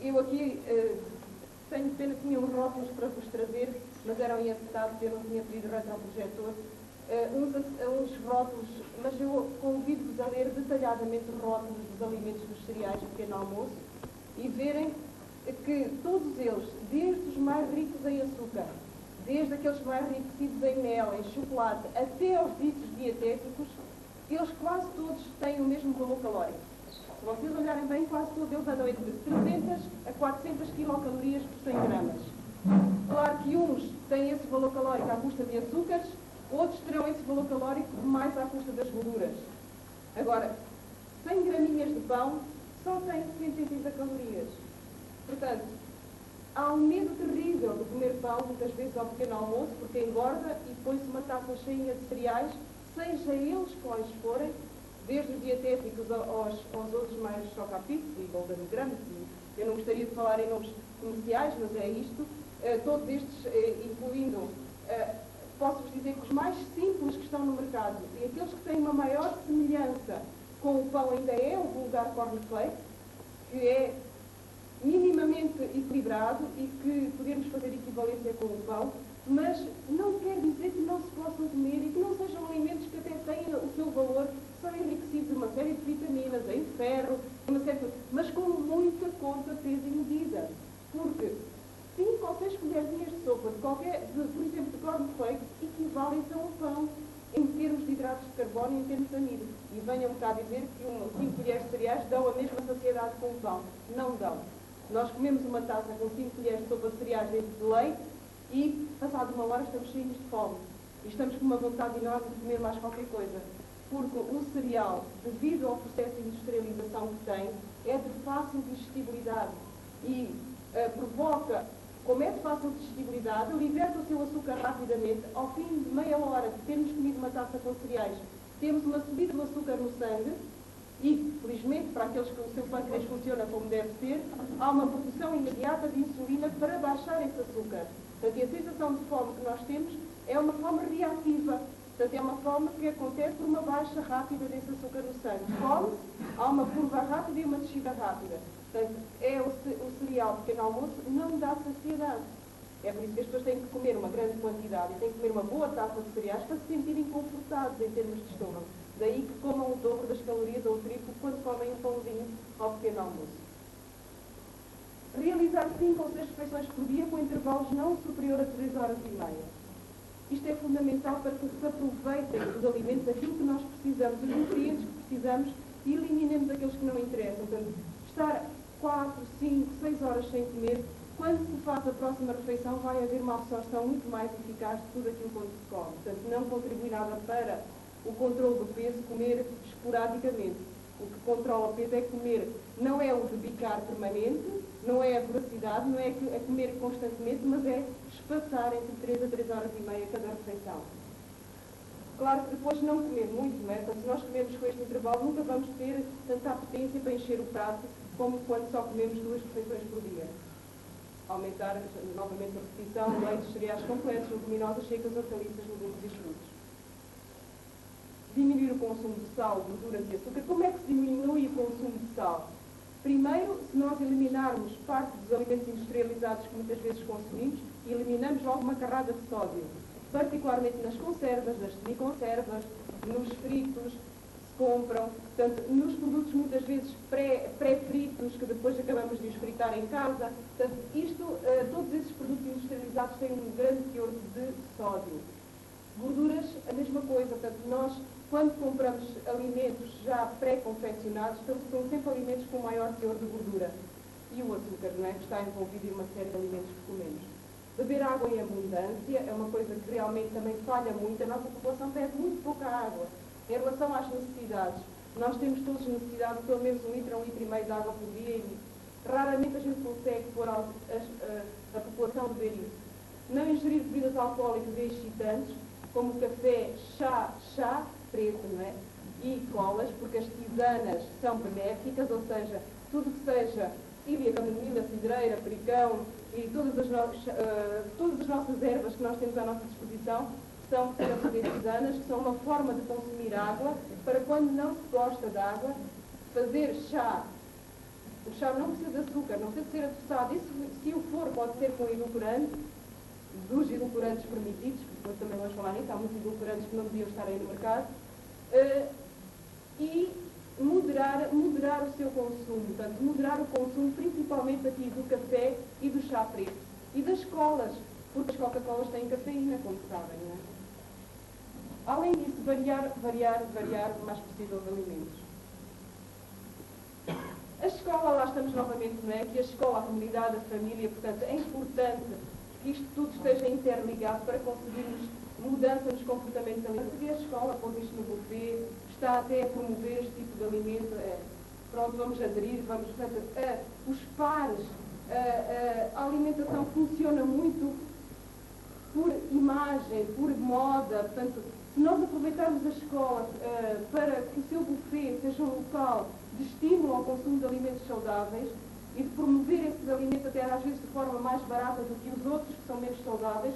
Eu aqui tenho pena que tinha uns rótulos para vos trazer, mas eram em acetato, eu não tinha pedido retroprojetor. Uns rótulos, mas eu convido-vos a ler detalhadamente os rótulos dos alimentos dos cereais pequeno almoço e verem que todos eles, desde os mais ricos em açúcar, desde aqueles mais enriquecidos em mel, em chocolate, até aos ditos dietéticos, eles quase todos têm o mesmo valor calórico. Se vocês olharem bem, quase todos eles andam entre 300 a 400 quilocalorias por 100 gramas. Claro que uns têm esse valor calórico à custa de açúcares, outros terão esse valor calórico mais à custa das gorduras. Agora, 100 graminhas de pão só têm 180 calorias. Portanto, há um medo terrível de comer pão, muitas vezes ao pequeno almoço, porque engorda e põe-se uma taça cheia de cereais, seja eles quais forem, desde os dietéticos aos outros mais chocapitos e golden grams. Eu não gostaria de falar em nomes comerciais, mas é isto. Todos estes, incluindo, posso-vos dizer que os mais simples que estão no mercado e aqueles que têm uma maior semelhança com o pão ainda é o vulgar cornflake, que é minimamente equilibrado e que podemos fazer equivalência com o pão, mas não quer dizer que não se possam comer e que não sejam alimentos que até têm o seu valor, são enriquecidos em uma série de vitaminas, em ferro, mas com muita conta, peso e medida. Porque 5 ou 6 colherzinhas de sopa, por exemplo, de cornflakes, equivalem-se a um pão em termos de hidratos de carbono e em termos de amido. E venham cá dizer que 5 colheres de cereais dão a mesma saciedade com o pão. Não dão. Nós comemos uma taça com 5 colheres de sopa de cereais dentro de leite e, passado uma hora, estamos cheios de fome. E estamos com uma vontade enorme de comer mais qualquer coisa. Porque o cereal, devido ao processo de industrialização que tem, é de fácil digestibilidade e provoca como é de fácil digestibilidade, liberta o seu açúcar rapidamente. Ao fim de meia hora de termos comido uma taça com cereais, temos uma subida do açúcar no sangue e, felizmente, para aqueles que o seu pâncreas funciona como deve ser, há uma produção imediata de insulina para baixar esse açúcar. Portanto, a sensação de fome que nós temos é uma fome reativa. Portanto, é uma fome que acontece por uma baixa rápida desse açúcar no sangue. Come-se, há uma curva rápida e uma descida rápida. Portanto, o cereal de pequeno almoço não dá saciedade. É por isso que as pessoas têm que comer uma grande quantidade e têm que comer uma boa taça de cereais para se sentirem confortados em termos de estômago. Daí que comam o dobro das calorias ou o triplo quando comem um pãozinho ao pequeno almoço. Realizar 5 ou 6 refeições por dia com intervalos não superior a 3 horas e meia. Isto é fundamental para que se aproveitem os alimentos, aquilo que nós precisamos, os nutrientes que precisamos e eliminemos aqueles que não interessam. Portanto, estar 4, 5, 6 horas sem comer, quando se faz a próxima refeição vai haver uma absorção muito mais eficaz de tudo aquilo quando se come. Portanto, não contribui nada para o controle do peso, comer esporadicamente. O que controla o peso é comer, não é o de bicar permanente, não é a voracidade, não é comer constantemente, mas é espaçar entre 3 a 3 horas e meia cada refeição. Claro que depois não comer muito, não é? Portanto, se nós comermos com este intervalo, nunca vamos ter tanta apetência para encher o prato como quando só comemos 2 refeições por dia. Aumentar novamente a repetição, leites, cereais completos, leguminosas, secas, hortaliças, legumes e frutos. Diminuir o consumo de sal, gorduras e açúcar. Como é que se diminui o consumo de sal? Primeiro, se nós eliminarmos parte dos alimentos industrializados que muitas vezes consumimos, eliminamos logo uma carrada de sódio, particularmente nas conservas, nas semiconservas, nos fritos que se compram, portanto, nos produtos muitas vezes pré-fritos, que depois acabamos de os fritar em casa. Portanto, todos esses produtos industrializados têm um grande teor de sódio. Gorduras, a mesma coisa. Portanto, nós, quando compramos alimentos já pré-confeccionados, são sempre alimentos com maior teor de gordura. E o açúcar, não é? Que está envolvido em uma série de alimentos que comemos. Beber água em abundância é uma coisa que realmente também falha muito. A nossa população bebe muito pouca água. Em relação às necessidades, nós temos todos necessidade de pelo menos 1 litro, 1,5 litro de água por dia e raramente a gente consegue pôr a população a beber isso. Não ingerir bebidas alcoólicas e excitantes, como café, chá preto, não é? E colas, porque as tisanas são benéficas, ou seja, tudo que seja tíbia, camomila, cidreira, pericão e todas as nossas ervas que nós temos à nossa disposição são para fazer tisanas, que são uma forma de consumir água, para quando não se gosta de água, fazer chá. O chá não precisa de açúcar, não precisa ser adoçado. E se o for, pode ser com edulcorante, dos edulcorantes permitidos, que depois também vamos falar nisso, há muitos edulcorantes que não deviam estar aí no mercado, e moderar o seu consumo, portanto, moderar o consumo principalmente aqui do café e do chá preto, e das colas, porque as Coca-Colas têm cafeína, como sabem, não é? Além disso, variar o mais possível os alimentos. A escola, lá estamos novamente, não é? Que a escola, a comunidade, a família, portanto, é importante que isto tudo esteja interligado para conseguirmos mudança nos comportamentos alimentares. E a escola pôs isto no buffet, está até a promover este tipo de alimento. Pronto, vamos aderir, portanto, os pares, a alimentação funciona muito por imagem, por moda. Portanto, se nós aproveitarmos a escola para que o seu buffet seja um local de estímulo ao consumo de alimentos saudáveis e de promover esses alimentos até às vezes de forma mais barata do que os outros que são menos saudáveis,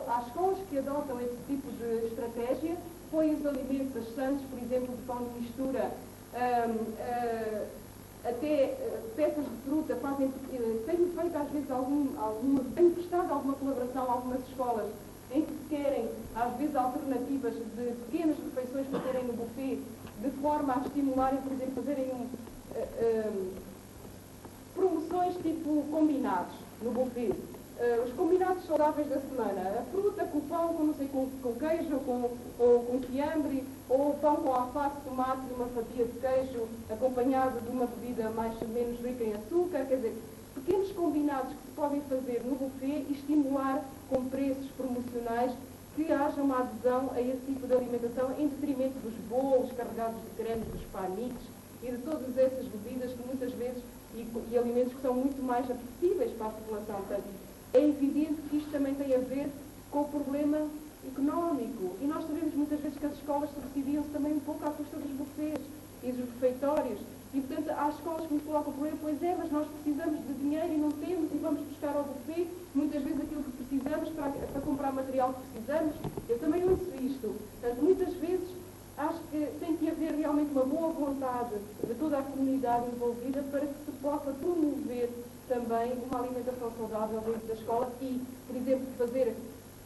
há escolas que adotam esse tipo de estratégia, põem os alimentos, as sandes, por exemplo, de pão de mistura, até peças de fruta, tenho feito às vezes tenho prestado alguma colaboração a algumas escolas em que se querem, às vezes, alternativas de pequenas refeições para terem no buffet, de forma a estimularem, por exemplo, fazerem promoções tipo combinados no buffet. Os combinados saudáveis da semana, a fruta com pão, com queijo, ou com fiambre, ou pão com alface, tomate e uma fatia de queijo, acompanhado de uma bebida menos rica em açúcar. Quer dizer, pequenos combinados que se podem fazer no buffet e estimular com preços promocionais que haja uma adesão a esse tipo de alimentação em detrimento dos bolos carregados de creme, dos paniques e de todas essas bebidas que muitas vezes e alimentos que são muito mais apetecíveis para a população. Portanto, É evidente que isto também tem a ver com o problema económico. E nós sabemos muitas vezes que as escolas subsidiam-se também um pouco à custa dos buffets e dos refeitórios. E, portanto, há escolas que nos colocam o problema, pois é, mas nós precisamos de dinheiro e não temos, e vamos buscar ao buffet muitas vezes aquilo que precisamos para comprar material que precisamos. Eu também ouço isto. Portanto, muitas vezes acho que tem que haver realmente uma boa vontade de toda a comunidade envolvida para que se possa promover também uma alimentação saudável dentro da escola e, por exemplo, fazer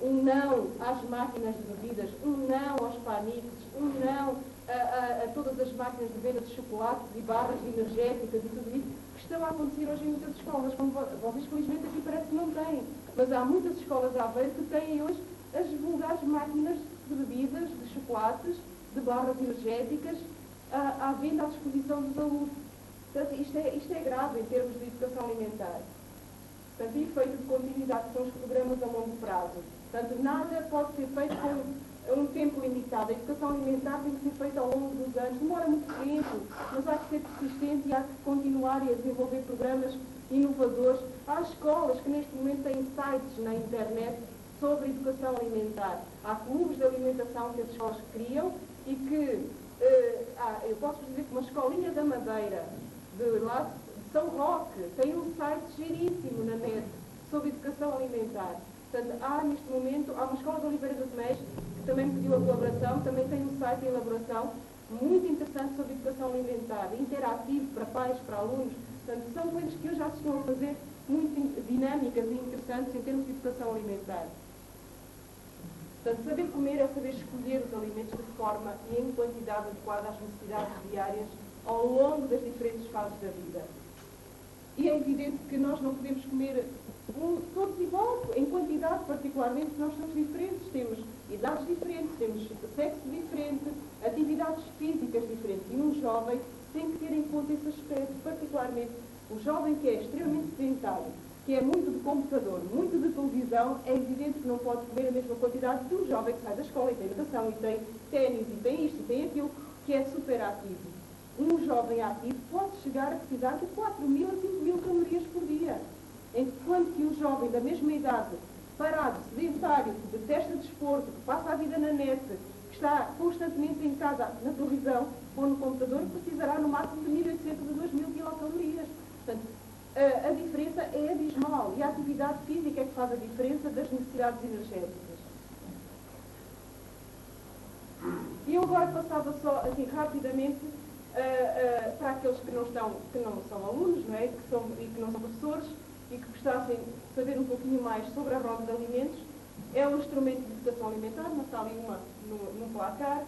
um não às máquinas de bebidas, um não aos paniques, um não a todas as máquinas de venda de chocolates e barras energéticas e tudo isso que estão a acontecer hoje em muitas escolas. Como vocês, felizmente, aqui parece que não têm. Mas há muitas escolas à Aveiro que têm hoje as vulgares máquinas de bebidas, de chocolates, de barras energéticas à venda à disposição dos alunos. Portanto, isto é grave em termos de educação alimentar. Portanto, e efeito de continuidade, que são os programas a longo prazo. Portanto, nada pode ser feito com um tempo limitado. A educação alimentar tem que ser feita ao longo dos anos. Demora muito tempo, mas há que ser persistente e há que continuar a desenvolver programas inovadores. Há escolas que neste momento têm sites na internet sobre educação alimentar. Há clubes de alimentação que as escolas criam e que, eu posso dizer que uma escolinha da Madeira, de São Roque, tem um site giríssimo na net sobre educação alimentar. Portanto, há neste momento, há uma escola de Oliveira das Meias que também pediu a colaboração, também tem um site em elaboração muito interessante sobre educação alimentar, interativo para pais, para alunos. Portanto, são coisas que hoje já se estão a fazer muito dinâmicas e interessantes em termos de educação alimentar. Portanto, saber comer é saber escolher os alimentos de forma e em quantidade adequada às necessidades diárias ao longo das diferentes fases da vida. E é evidente que nós não podemos comer todos igual, em quantidade particularmente, nós somos diferentes, temos idades diferentes, temos sexo diferente, atividades físicas diferentes. E um jovem tem que ter em conta esse aspecto, particularmente o jovem que é extremamente sedentário, que é muito de computador, muito de televisão, é evidente que não pode comer a mesma quantidade que um jovem que sai da escola e tem natação, e tem ténis, e tem isto, e tem aquilo, que é super ativo. Um jovem ativo pode chegar a precisar de 4.000 a 5.000 calorias por dia. Enquanto que um jovem da mesma idade, parado, sedentário, que detesta desporto, que passa a vida na net, que está constantemente em casa, na televisão ou no computador, precisará no máximo de 1.800 a 2.000 quilocalorias. Portanto, a diferença é abismal e a atividade física é que faz a diferença das necessidades energéticas. E eu agora passava só, assim, rapidamente, para aqueles que não são alunos, não é? E que não são professores, e que gostassem de saber um pouquinho mais sobre a roda de alimentos. É um instrumento de educação alimentar, mas está ali uma no placar.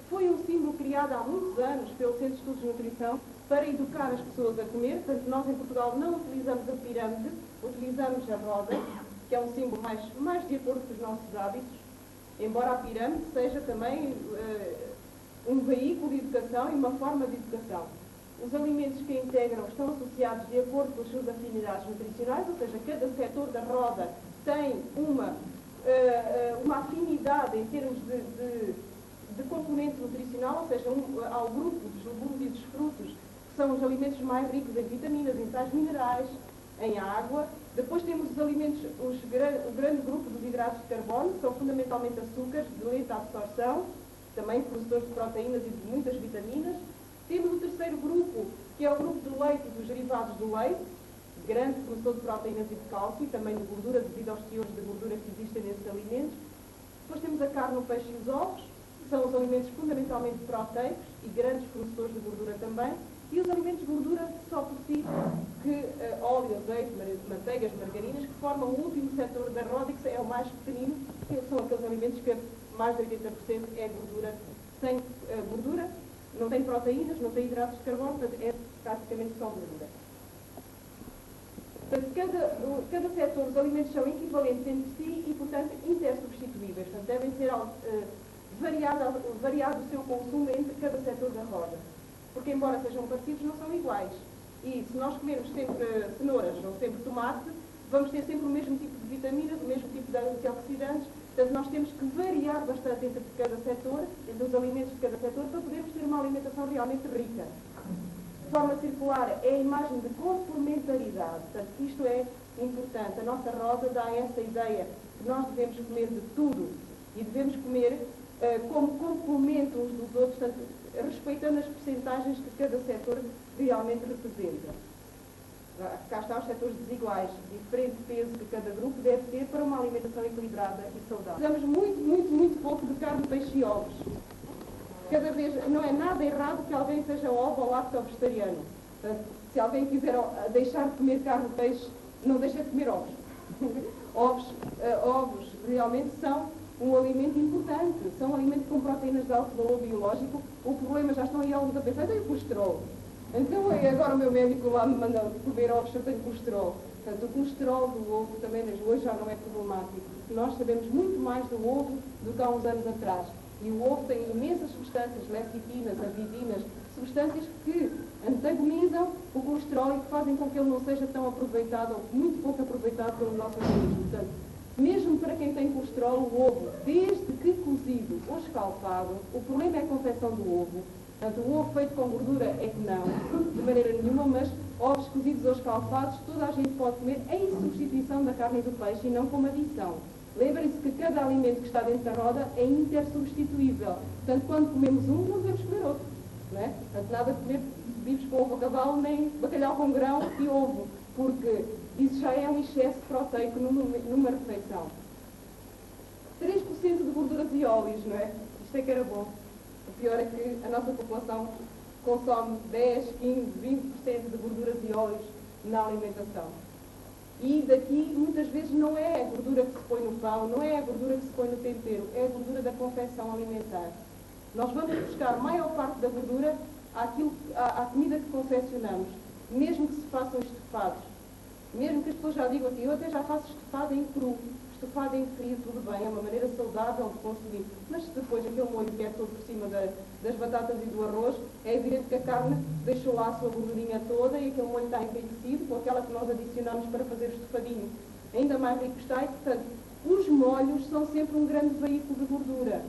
Foi um símbolo criado há muitos anos pelo Centro de Estudos de Nutrição para educar as pessoas a comer. Portanto, nós em Portugal não utilizamos a pirâmide, utilizamos a roda, que é um símbolo mais de acordo com os nossos hábitos, embora a pirâmide seja também um veículo de educação e uma forma de educação. Os alimentos que a integram estão associados de acordo com as suas afinidades nutricionais, ou seja, cada setor da roda tem uma afinidade em termos de componente nutricional, ou seja, há o grupo dos legumes e dos frutos, que são os alimentos mais ricos em vitaminas, em sais minerais, em água. Depois temos os alimentos, o grande grupo dos hidratos de carbono, que são fundamentalmente açúcares de lenta absorção, também produtores de proteínas e de muitas vitaminas. Temos o terceiro grupo, que é o grupo do leite e dos derivados do leite, grande produtor de proteínas e de cálcio, e também de gordura, devido aos teores de gordura que existem nesses alimentos. Depois temos a carne, o peixe e os ovos, que são os alimentos fundamentalmente proteicos e grandes produtores de gordura também. E os alimentos de gordura só por si, óleo, azeite, manteigas, margarinas, que formam o último setor da roda, que é o mais pequenino, que são aqueles alimentos que mais de 80% é gordura. Sem gordura, não tem proteínas, não tem hidratos de carbono, portanto é praticamente só gordura. Portanto, cada setor, os alimentos são equivalentes entre si e, portanto, intersubstituíveis. Portanto, devem ser variado o seu consumo entre cada setor da roda. Porque, embora sejam parecidos, não são iguais. E se nós comermos sempre cenouras ou sempre tomate, vamos ter sempre o mesmo tipo de vitaminas, o mesmo tipo de antioxidantes. Portanto, nós temos que variar bastante entre cada setor, entre os alimentos de cada setor, para podermos ter uma alimentação realmente rica. De forma circular é a imagem de complementaridade. Portanto, isto é importante. A nossa roda dá essa ideia que nós devemos comer de tudo e devemos comer como complemento uns dos outros, portanto, respeitando as percentagens que cada setor realmente representa. Cá estão os setores desiguais, diferente peso que cada grupo deve ter para uma alimentação equilibrada e saudável. Precisamos muito pouco de carne, peixe e ovos. Cada vez não é nada errado que alguém seja ovo ou lacto-vegetariano. Portanto, se alguém quiser deixar de comer carne e peixe, não deixa de comer ovos. Ovos realmente são um alimento importante, são um alimento com proteínas de alto valor biológico. O problema, já estão aí alguns a pensar, tem o colesterol. Então agora o meu médico lá me manda comer ovos se eu tenho colesterol. Portanto, o colesterol do ovo também hoje já não é problemático. Nós sabemos muito mais do ovo do que há uns anos atrás. E o ovo tem imensas substâncias, lecitinas, avidinas, substâncias que antagonizam o colesterol e que fazem com que ele não seja tão aproveitado, ou muito pouco aproveitado pelo nosso organismo. Portanto, mesmo para quem tem colesterol, o ovo, desde que cozido ou escalfado, o problema é a confecção do ovo. Portanto, o ovo feito com gordura é que não, de maneira nenhuma, mas ovos cozidos ou escalfados, toda a gente pode comer em substituição da carne e do peixe e não como adição. Lembrem-se que cada alimento que está dentro da roda é intersubstituível. Portanto, quando comemos um, não devemos comer outro. Não é? Portanto, nada de comer bifes com ovo a cavalo, nem bacalhau com grão e ovo, porque isso já é um excesso proteico numa refeição. 3% de gorduras e óleos, não é? Isto é que era bom. O pior é que a nossa população consome 10, 15, 20% de gorduras e óleos na alimentação. E daqui, muitas vezes, não é a gordura que se põe no pão, não é a gordura que se põe no tempero, é a gordura da confecção alimentar. Nós vamos buscar a maior parte da gordura à comida que confeccionamos, mesmo que se façam estofados. Mesmo que as pessoas já digam assim, eu até já faço estofado em cru, estofado em frio, tudo bem, é uma maneira saudável de consumir. Mas se depois aquele molho que é todo por cima das batatas e do arroz, é evidente que a carne deixou lá a sua gordurinha toda e aquele molho está enriquecido com aquela que nós adicionamos para fazer o estofadinho. Ainda mais rico está e, portanto, os molhos são sempre um grande veículo de gordura.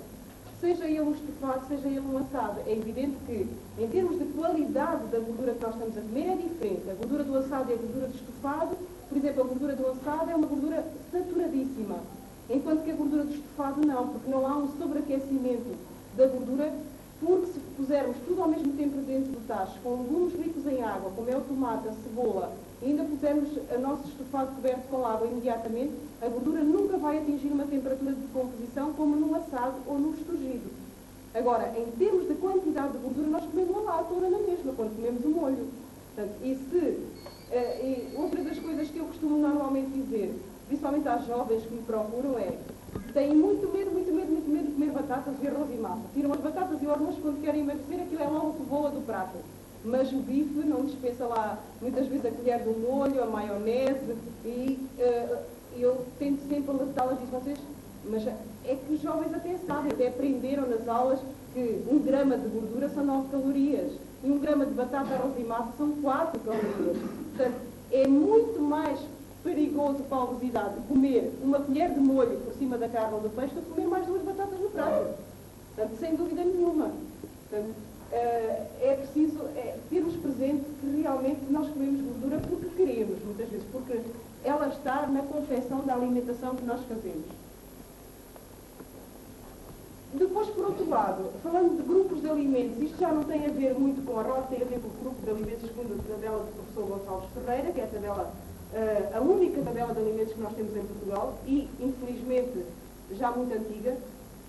Seja ele um estofado, seja ele um assado. É evidente que, em termos de qualidade da gordura que nós estamos a comer, é diferente. A gordura do assado e a gordura do estofado, por exemplo, a gordura do assado é uma gordura saturadíssima, enquanto que a gordura do estofado não, porque não há um sobreaquecimento da gordura, porque se pusermos tudo ao mesmo tempo dentro do tacho, com legumes ricos em água, como é o tomate, a cebola, e ainda pusermos o nosso estofado coberto com água imediatamente, a gordura nunca vai atingir uma temperatura de decomposição como no assado ou no estogido. Agora, em termos de quantidade de gordura, nós comemos lá toda na mesma, quando comemos o molho. Portanto, outra das coisas que eu costumo normalmente dizer, principalmente às jovens que me procuram, é que têm muito medo de comer batatas e arroz e massa. Tiram as batatas e o arroz quando querem emagrecer, aquilo é logo que voa do prato. Mas o bife não dispensa lá, muitas vezes, a colher do molho, a maionese, e eu tento sempre alertá-las disso. Vocês, mas é que os jovens até sabem, até aprenderam nas aulas que 1 grama de gordura são 9 calorias, e 1 grama de batata, arroz e massa são 4 calorias. Portanto, é muito mais perigoso para a obesidade comer uma colher de molho por cima da carne ou do peixe do que comer mais 2 batatas no prato. Portanto, sem dúvida nenhuma. Portanto, é preciso termos presente que realmente nós comemos gordura porque queremos, muitas vezes, porque ela está na confecção da alimentação que nós fazemos. Depois, por outro lado, falando de grupos de alimentos, isto já não tem a ver muito com a ROT, tem a ver com o grupo de alimentos segundo a tabela do professor Gonçalves Ferreira, que é a tabela, a única tabela de alimentos que nós temos em Portugal e, infelizmente, já muito antiga.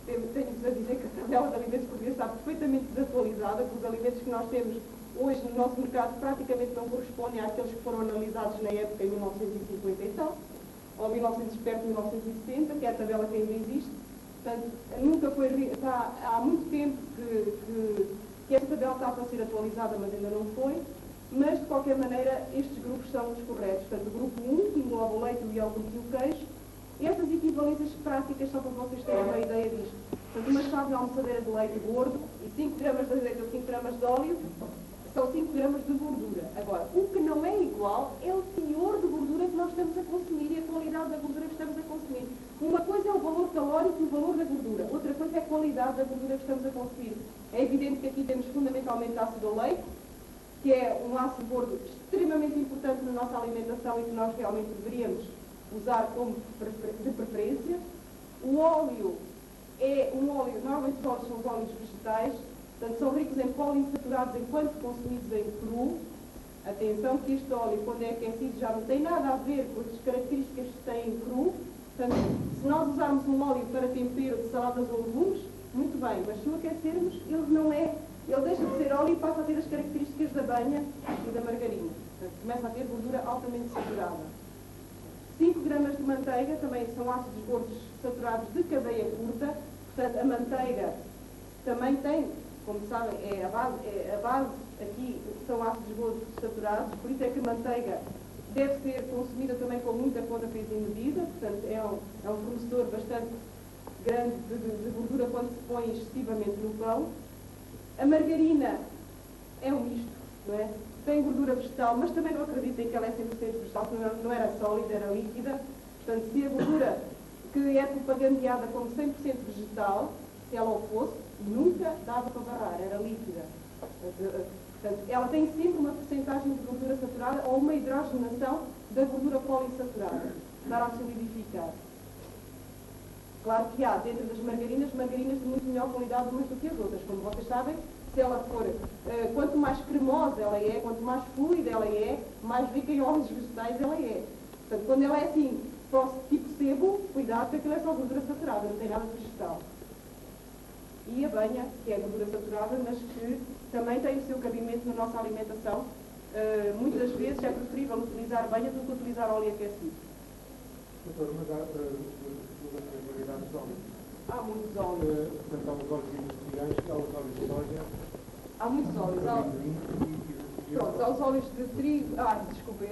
Tenho-vos a dizer que a tabela de alimentos portuguesa está perfeitamente desatualizada, que os alimentos que nós temos hoje no nosso mercado praticamente não correspondem àqueles que foram analisados na época em 1950 e tal, ou perto de 1970, que é a tabela que ainda existe. Portanto, nunca foi, há muito tempo que esta tabela está para ser atualizada, mas ainda não foi. Mas, de qualquer maneira, estes grupos são os corretos. Portanto, o grupo 1, que engloba o leite, o iogurte e o queijo. Estas equivalências práticas, só para vocês terem uma ideia disto. Portanto, uma chave de almoçadeira de leite gordo e 5 gramas de azeite ou 5 gramas de óleo são 5 gramas de gordura. Agora, o que não é igual é o teor de gordura que nós estamos a consumir e a qualidade da gordura que estamos a consumir. Uma coisa é o valor calórico e o valor da gordura. Outra coisa é a qualidade da gordura que estamos a consumir. É evidente que aqui temos fundamentalmente ácido oleico, que é um ácido gordo extremamente importante na nossa alimentação e que nós realmente deveríamos usar como de preferência. O óleo é um óleo, normalmente os óleos são os óleos vegetais, portanto são ricos em poliinsaturados enquanto consumidos em cru. Atenção que este óleo, quando é aquecido, já não tem nada a ver com as características que tem em cru. Portanto, se nós usarmos um óleo para tempero de saladas ou legumes, muito bem, mas se o aquecermos, ele deixa de ser óleo e passa a ter as características da banha e da margarina. Portanto, começa a ter gordura altamente saturada. 5 gramas de manteiga também são ácidos gordos saturados de cadeia curta. Portanto, a manteiga também tem, como sabem, a base aqui são ácidos gordos saturados, por isso é que a manteiga deve ser consumida também com muita contrapeso e medida, portanto é um fornecedor bastante grande de gordura quando se põe excessivamente no pão. A margarina é um misto, não é? Tem gordura vegetal, mas também não acreditem que ela é 100% vegetal, não era sólida, era líquida. Portanto, se a gordura que é propagandeada como 100% vegetal, se ela o fosse, nunca dava para barrar, era líquida. Portanto, ela tem sempre uma porcentagem de gordura saturada ou uma hidrogenação da gordura poliinsaturada para a solidificar. Claro que há, dentro das margarinas de muito melhor qualidade umas do que as outras. Como vocês sabem, se ela for, quanto mais cremosa ela é, quanto mais fluida ela é, mais rica em óleos vegetais ela é. Portanto, quando ela é assim, tipo sebo, cuidado, porque aquilo é só gordura saturada, não tem nada de vegetal. E a banha, que é gordura saturada, mas que também tem o seu cabimento na nossa alimentação. Muitas vezes é preferível utilizar banha do que utilizar óleo aquecido. Doutor, mas há variedades de óleos? Há muitos óleos. Portanto, há os óleos industriais, há os óleos de soja. Há muitos óleos. Pronto, há os óleos de trigo,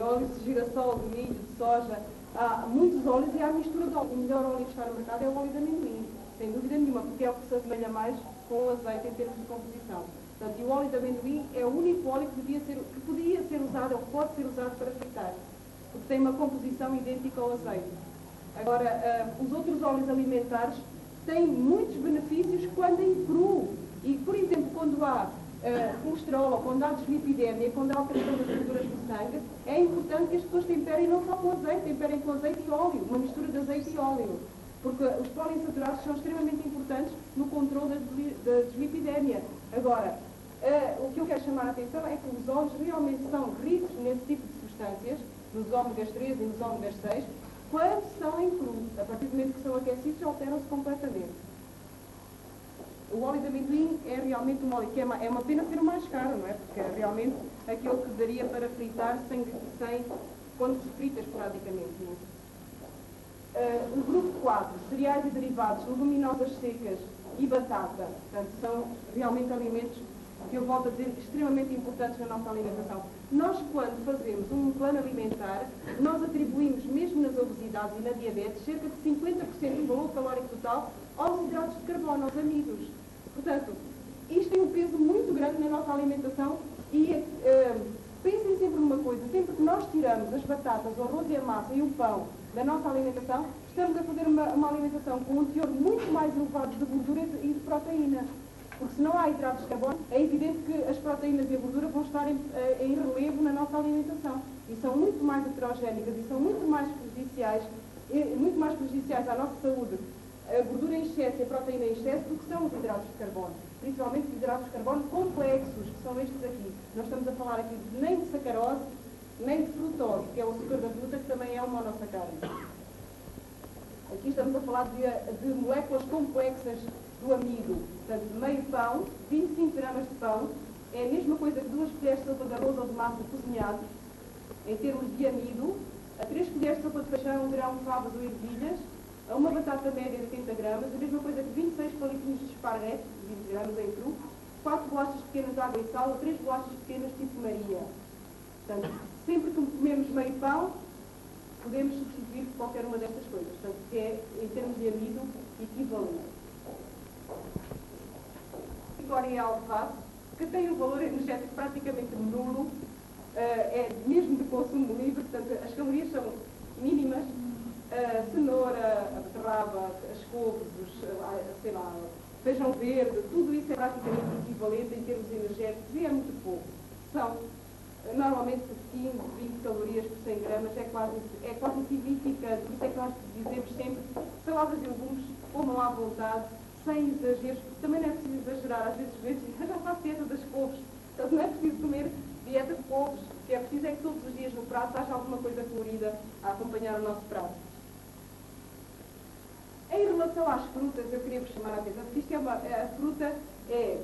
óleos de girassol, de milho, de soja. Há muitos óleos e há a mistura de óleos. O melhor óleo que está no mercado é o óleo de amendoim, sem dúvida nenhuma, porque é o que se assemelha mais com o azeite em termos de composição. Portanto, e o óleo de amendoim é o único óleo que podia ser usado, ou pode ser usado para fritar, porque tem uma composição idêntica ao azeite. Agora, os outros óleos alimentares têm muitos benefícios quando em cru. E, por exemplo, quando há colesterol, ou quando há dislipidemia, quando há alteração das gorduras do sangue, é importante que as pessoas temperem não só com azeite, temperem com azeite e óleo, uma mistura de azeite e óleo. Porque os poliinsaturados são extremamente importantes no controle da dislipidemia. Agora, o que eu quero chamar a atenção é que os óleos realmente são ricos nesse tipo de substâncias, nos ômegas 3 e nos ômegas 6, quando são em cru. A partir do momento que são aquecidos, alteram-se completamente. O óleo de amendoim é realmente um óleo que é uma pena ser o mais caro, não é? Porque é realmente aquele que daria para fritar quando se frita esporadicamente. O grupo 4, cereais e derivados, leguminosas secas e batata, portanto, são realmente alimentos que eu volto a dizer extremamente importantes na nossa alimentação. Nós, quando fazemos um plano alimentar, nós atribuímos, mesmo nas obesidades e na diabetes, cerca de 50% do valor calórico total aos hidratos de carbono, aos amidos. Portanto, isto tem um peso muito grande na nossa alimentação e pensem sempre numa coisa, sempre que nós tiramos as batatas, o arroz e a massa e o pão da nossa alimentação, estamos a fazer uma alimentação com um teor muito mais elevado de gordura e de proteína. Porque se não há hidratos de carbono, é evidente que as proteínas e a gordura vão estar em relevo na nossa alimentação. E são muito mais heterogénicas e são muito mais prejudiciais à nossa saúde, a gordura em excesso e a proteína em excesso, do que são os hidratos de carbono. Principalmente os hidratos de carbono complexos, que são estes aqui. Não estamos a falar aqui nem de sacarose, nem de frutose, que é o açúcar da fruta, que também é um monossacárido. Aqui estamos a falar de moléculas complexas do amido. Portanto, meio pão, 25 gramas de pão, é a mesma coisa que 2 colheres de sopa de arroz ou de massa cozinhado, em termos de amido, a 3 colheres de sopa de feijão, grão, favas ou ervilhas, a uma batata média de 80 gramas, a mesma coisa que 26 palitinhos de esparguete, 20 gramas em cru, 4 bolachas pequenas de água e sal, ou 3 bolachas pequenas tipo Maria. Portanto, sempre que comemos meio pão, podemos substituir por qualquer uma destas coisas. Portanto, que é, em termos de amido, equivalente. E a alface, que tem um valor energético praticamente nulo, é mesmo de consumo livre, portanto, as calorias são mínimas. A cenoura, a beterraba, as couves, feijão verde, tudo isso é praticamente equivalente em termos energéticos e é muito pouco. São normalmente 15, 20 calorias por 100 gramas é quase insignificante. Por isso é que nós dizemos sempre saladas e legumes comam à vontade, sem exageros, porque também não é preciso exagerar. Às vezes já faço dieta das couves, portanto não é preciso comer dieta de couves. O que é preciso é que todos os dias no prato haja alguma coisa colorida a acompanhar o nosso prato. Em relação às frutas, eu queria vos chamar a atenção, porque isto a fruta é,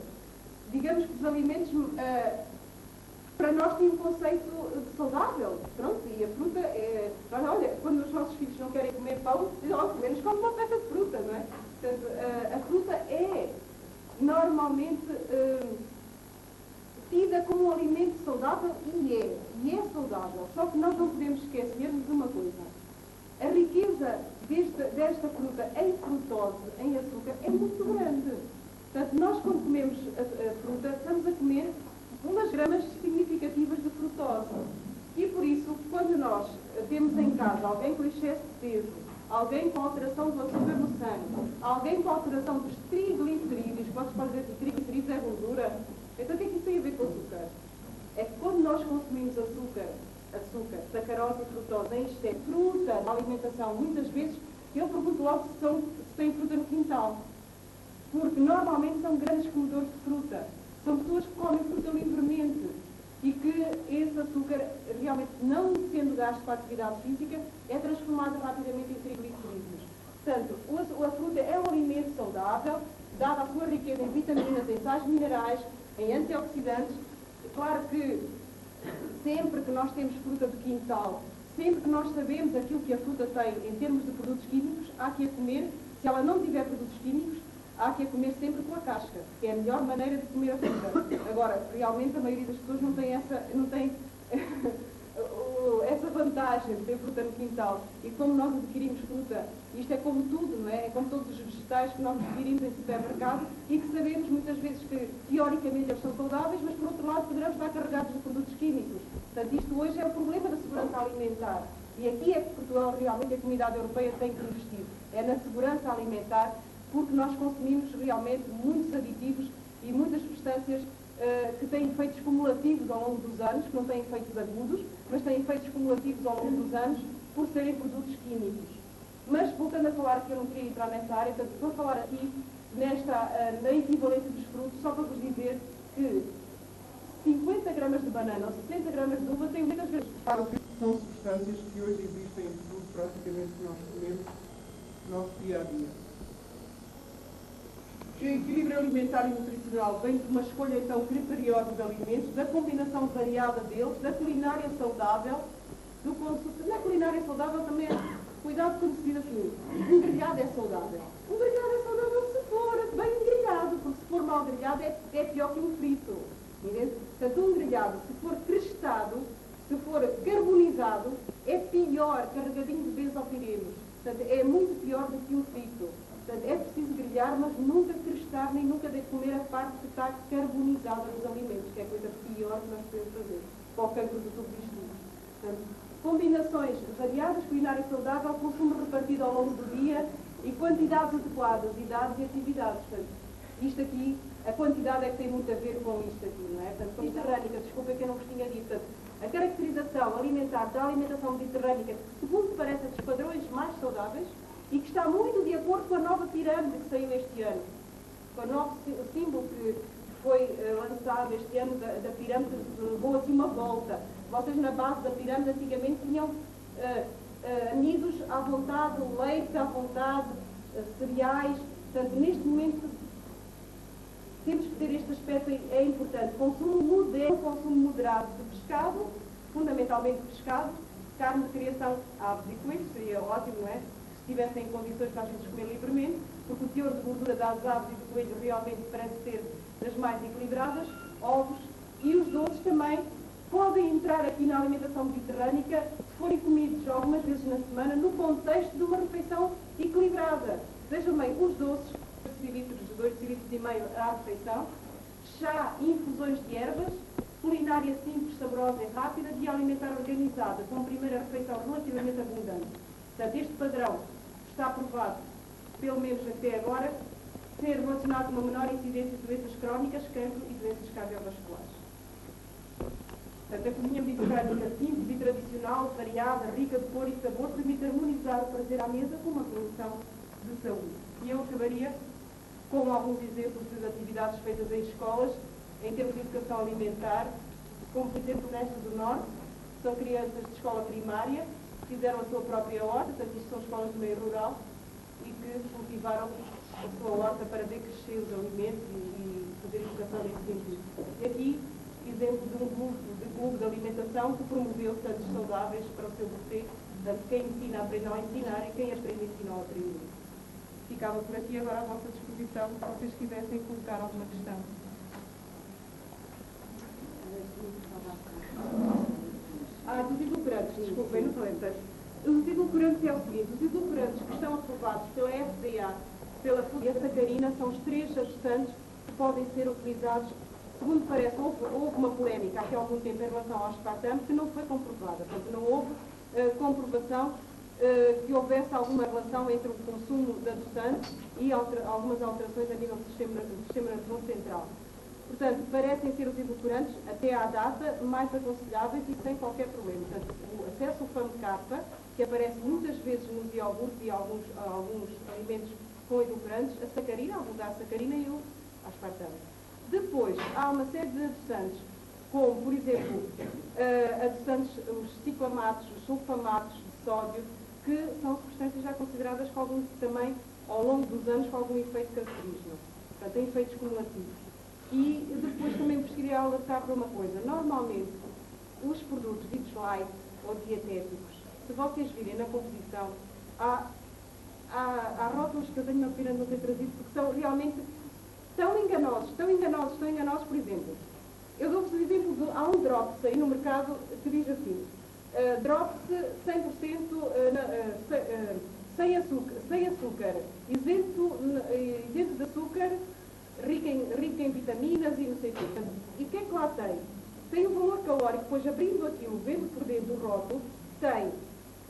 digamos que os alimentos, para nós tem um conceito de saudável, pronto, e a fruta é, olha, quando os nossos filhos não querem comer pão, dizem, pelo menos come uma peça de fruta, não é? Portanto, a fruta é normalmente tida como um alimento saudável e é saudável, só que nós não podemos esquecer-nos de uma coisa. A riqueza desta fruta em frutose, em açúcar, é muito grande. Portanto, nós quando comemos a fruta, estamos a comer umas gramas significativas de frutose. E por isso, quando nós temos em casa alguém com excesso de peso, alguém com alteração do açúcar no sangue, alguém com alteração dos triglicerídeos, quando se pode dizer que triglicerídeos é gordura, então o que é que isso tem a ver com açúcar? É que quando nós consumimos açúcar, sacarose e frutose em excesso, fruta na alimentação, muitas vezes, eu pergunto logo se tem fruta no quintal. Porque normalmente são grandes comedores de fruta. São pessoas que comem fruta livremente e que esse açúcar, realmente não sendo gasto para a atividade física, é transformado rapidamente em triglicerídeos. Portanto, a fruta é um alimento saudável, dada a sua riqueza em vitaminas, em sais minerais, em antioxidantes. Claro que sempre que nós temos fruta de quintal, sempre que nós sabemos aquilo que a fruta tem em termos de produtos químicos, há que a comer, se ela não tiver produtos químicos, há que a comer sempre com a casca, que é a melhor maneira de comer a fruta. Agora, realmente a maioria das pessoas não tem essa vantagem de ter fruta no quintal. E como nós adquirimos fruta, isto é como tudo, não é? É como todos os vegetais que nós adquirimos em supermercado e que sabemos muitas vezes que teoricamente eles são saudáveis, mas por outro lado poderão estar carregados de produtos químicos. Portanto, isto hoje é o problema da segurança alimentar. E aqui é que Portugal, realmente, a Comunidade Europeia tem que investir. É na segurança alimentar, porque nós consumimos realmente muitos aditivos e muitas substâncias que têm efeitos cumulativos ao longo dos anos, que não têm efeitos agudos, mas têm efeitos cumulativos ao longo dos anos por serem produtos químicos. Mas, voltando a falar, que eu não queria entrar nessa área, portanto, estou a falar aqui na equivalência dos frutos, só para vos dizer que 50 gramas de banana ou 60 gramas de uva têm muitas vezes... São substâncias que hoje existem em tudo praticamente que nós comemos no nosso dia-a-dia. O equilíbrio alimentar e nutricional vem de uma escolha, então, criteriosa de alimentos, da combinação variada deles, da culinária saudável, do consumo... Na culinária saudável também é... Cuidado quando se diz assim, um grelhado é saudável. Um grelhado é saudável se for bem grelhado, porque se for mal grelhado é pior que um frito. Entende? Portanto, um grelhado, se for crestado, se for carbonizado, é pior, carregadinho de benzopirenos. Portanto, é muito pior do que um frito. Portanto, é preciso grelhar, mas nunca crestar, nem nunca de comer a parte que está carbonizada dos alimentos, que é a coisa pior que nós podemos fazer, para o cancro do tubo disto. Portanto, combinações variadas, culinária saudável, consumo repartido ao longo do dia e quantidades adequadas, idades e atividades. Portanto, isto aqui, a quantidade é que tem muito a ver com isto aqui, não é? Portanto, mediterrânica, desculpa que eu não vos tinha dito. Portanto, a caracterização alimentar da alimentação mediterrânica, segundo parece, dos padrões mais saudáveis, e que está muito de acordo com a nova pirâmide que saiu este ano, com o novo símbolo que foi lançado este ano da pirâmide, levou assim uma volta. Vocês na base da pirâmide antigamente tinham anidos à vontade, leite à vontade, cereais. Portanto, neste momento temos que ter este aspecto, é importante. Consumo moderado de pescado, fundamentalmente pescado, carne de criação, aves e coelhos, seria ótimo, não é? Se tivessem condições para às vezes comer livremente, porque o teor de gordura das aves e do coelho realmente parece ser das mais equilibradas, ovos e os doces também podem entrar aqui na alimentação mediterrânica se forem comidos algumas vezes na semana no contexto de uma refeição equilibrada. Vejam bem, os doces, 2,5 litros à refeição, chá, infusões de ervas, culinária simples, saborosa e rápida, de alimentar organizada, com primeira refeição relativamente abundante. Portanto, este padrão está provado, pelo menos até agora, ser relacionado com uma menor incidência de doenças crónicas, cancro e doenças cardiovasculares. Portanto, a cozinha mediterrânea simples e tradicional, variada, rica de cor e sabor, permite harmonizar o prazer à mesa com uma promoção de saúde. E eu acabaria com alguns exemplos de atividades feitas em escolas, em termos de educação alimentar, como por exemplo nesta do Norte, são crianças de escola primária, que fizeram a sua própria horta, portanto isto são escolas do meio rural, e que cultivaram a sua horta para ver crescer os alimentos e fazer educação nesse sentido. E aqui, exemplo de um clube de alimentação que promoveu santos saudáveis para o seu buffet, portanto quem ensina aprende a ensinar e quem aprende ensina a aprender. Ficava por aqui agora à vossa disposição, se vocês quisessem colocar alguma questão. Dos edulcorantes, desculpem, não falei. Os edulcorantes é o seguinte, os edulcorantes que estão aprovados pela FDA, pela e a sacarina, são os 3 substantes que podem ser utilizados. Segundo parece, houve uma polémica aqui há algum tempo em relação ao aspartame que não foi comprovada. Portanto, não houve comprovação que houvesse alguma relação entre o consumo de adoçantes e algumas alterações a nível do sistema nervoso central. Portanto, parecem ser os edulcorantes, até à data, mais aconselháveis e sem qualquer problema. Portanto, o acesso ao FAMCAPA, que aparece muitas vezes nos iogurtes e alguns alimentos com edulcorantes, a sacarina, ao lugar da sacarina e o aspartame. Depois, há uma série de adoçantes, como, por exemplo, adoçantes, os ciclamatos, os sulfamatos de sódio, que são substâncias já consideradas com algum, também, ao longo dos anos, com algum efeito cancerígeno. Portanto, têm efeitos cumulativos. E depois também gostaria de alertar para uma coisa. Normalmente, os produtos ditos light ou dietéticos, se vocês virem na composição, há rótulos que eu tenho uma pena de não ter trazido, porque são realmente tão enganosos, por exemplo. Eu dou-vos o exemplo de, há um Drops aí no mercado que diz assim, Drops 100% sem açúcar, isento de açúcar, rica em vitaminas e não sei o quê. E o que é que lá tem? Tem um valor calórico, pois abrindo aquilo, vendo por dentro do rótulo, tem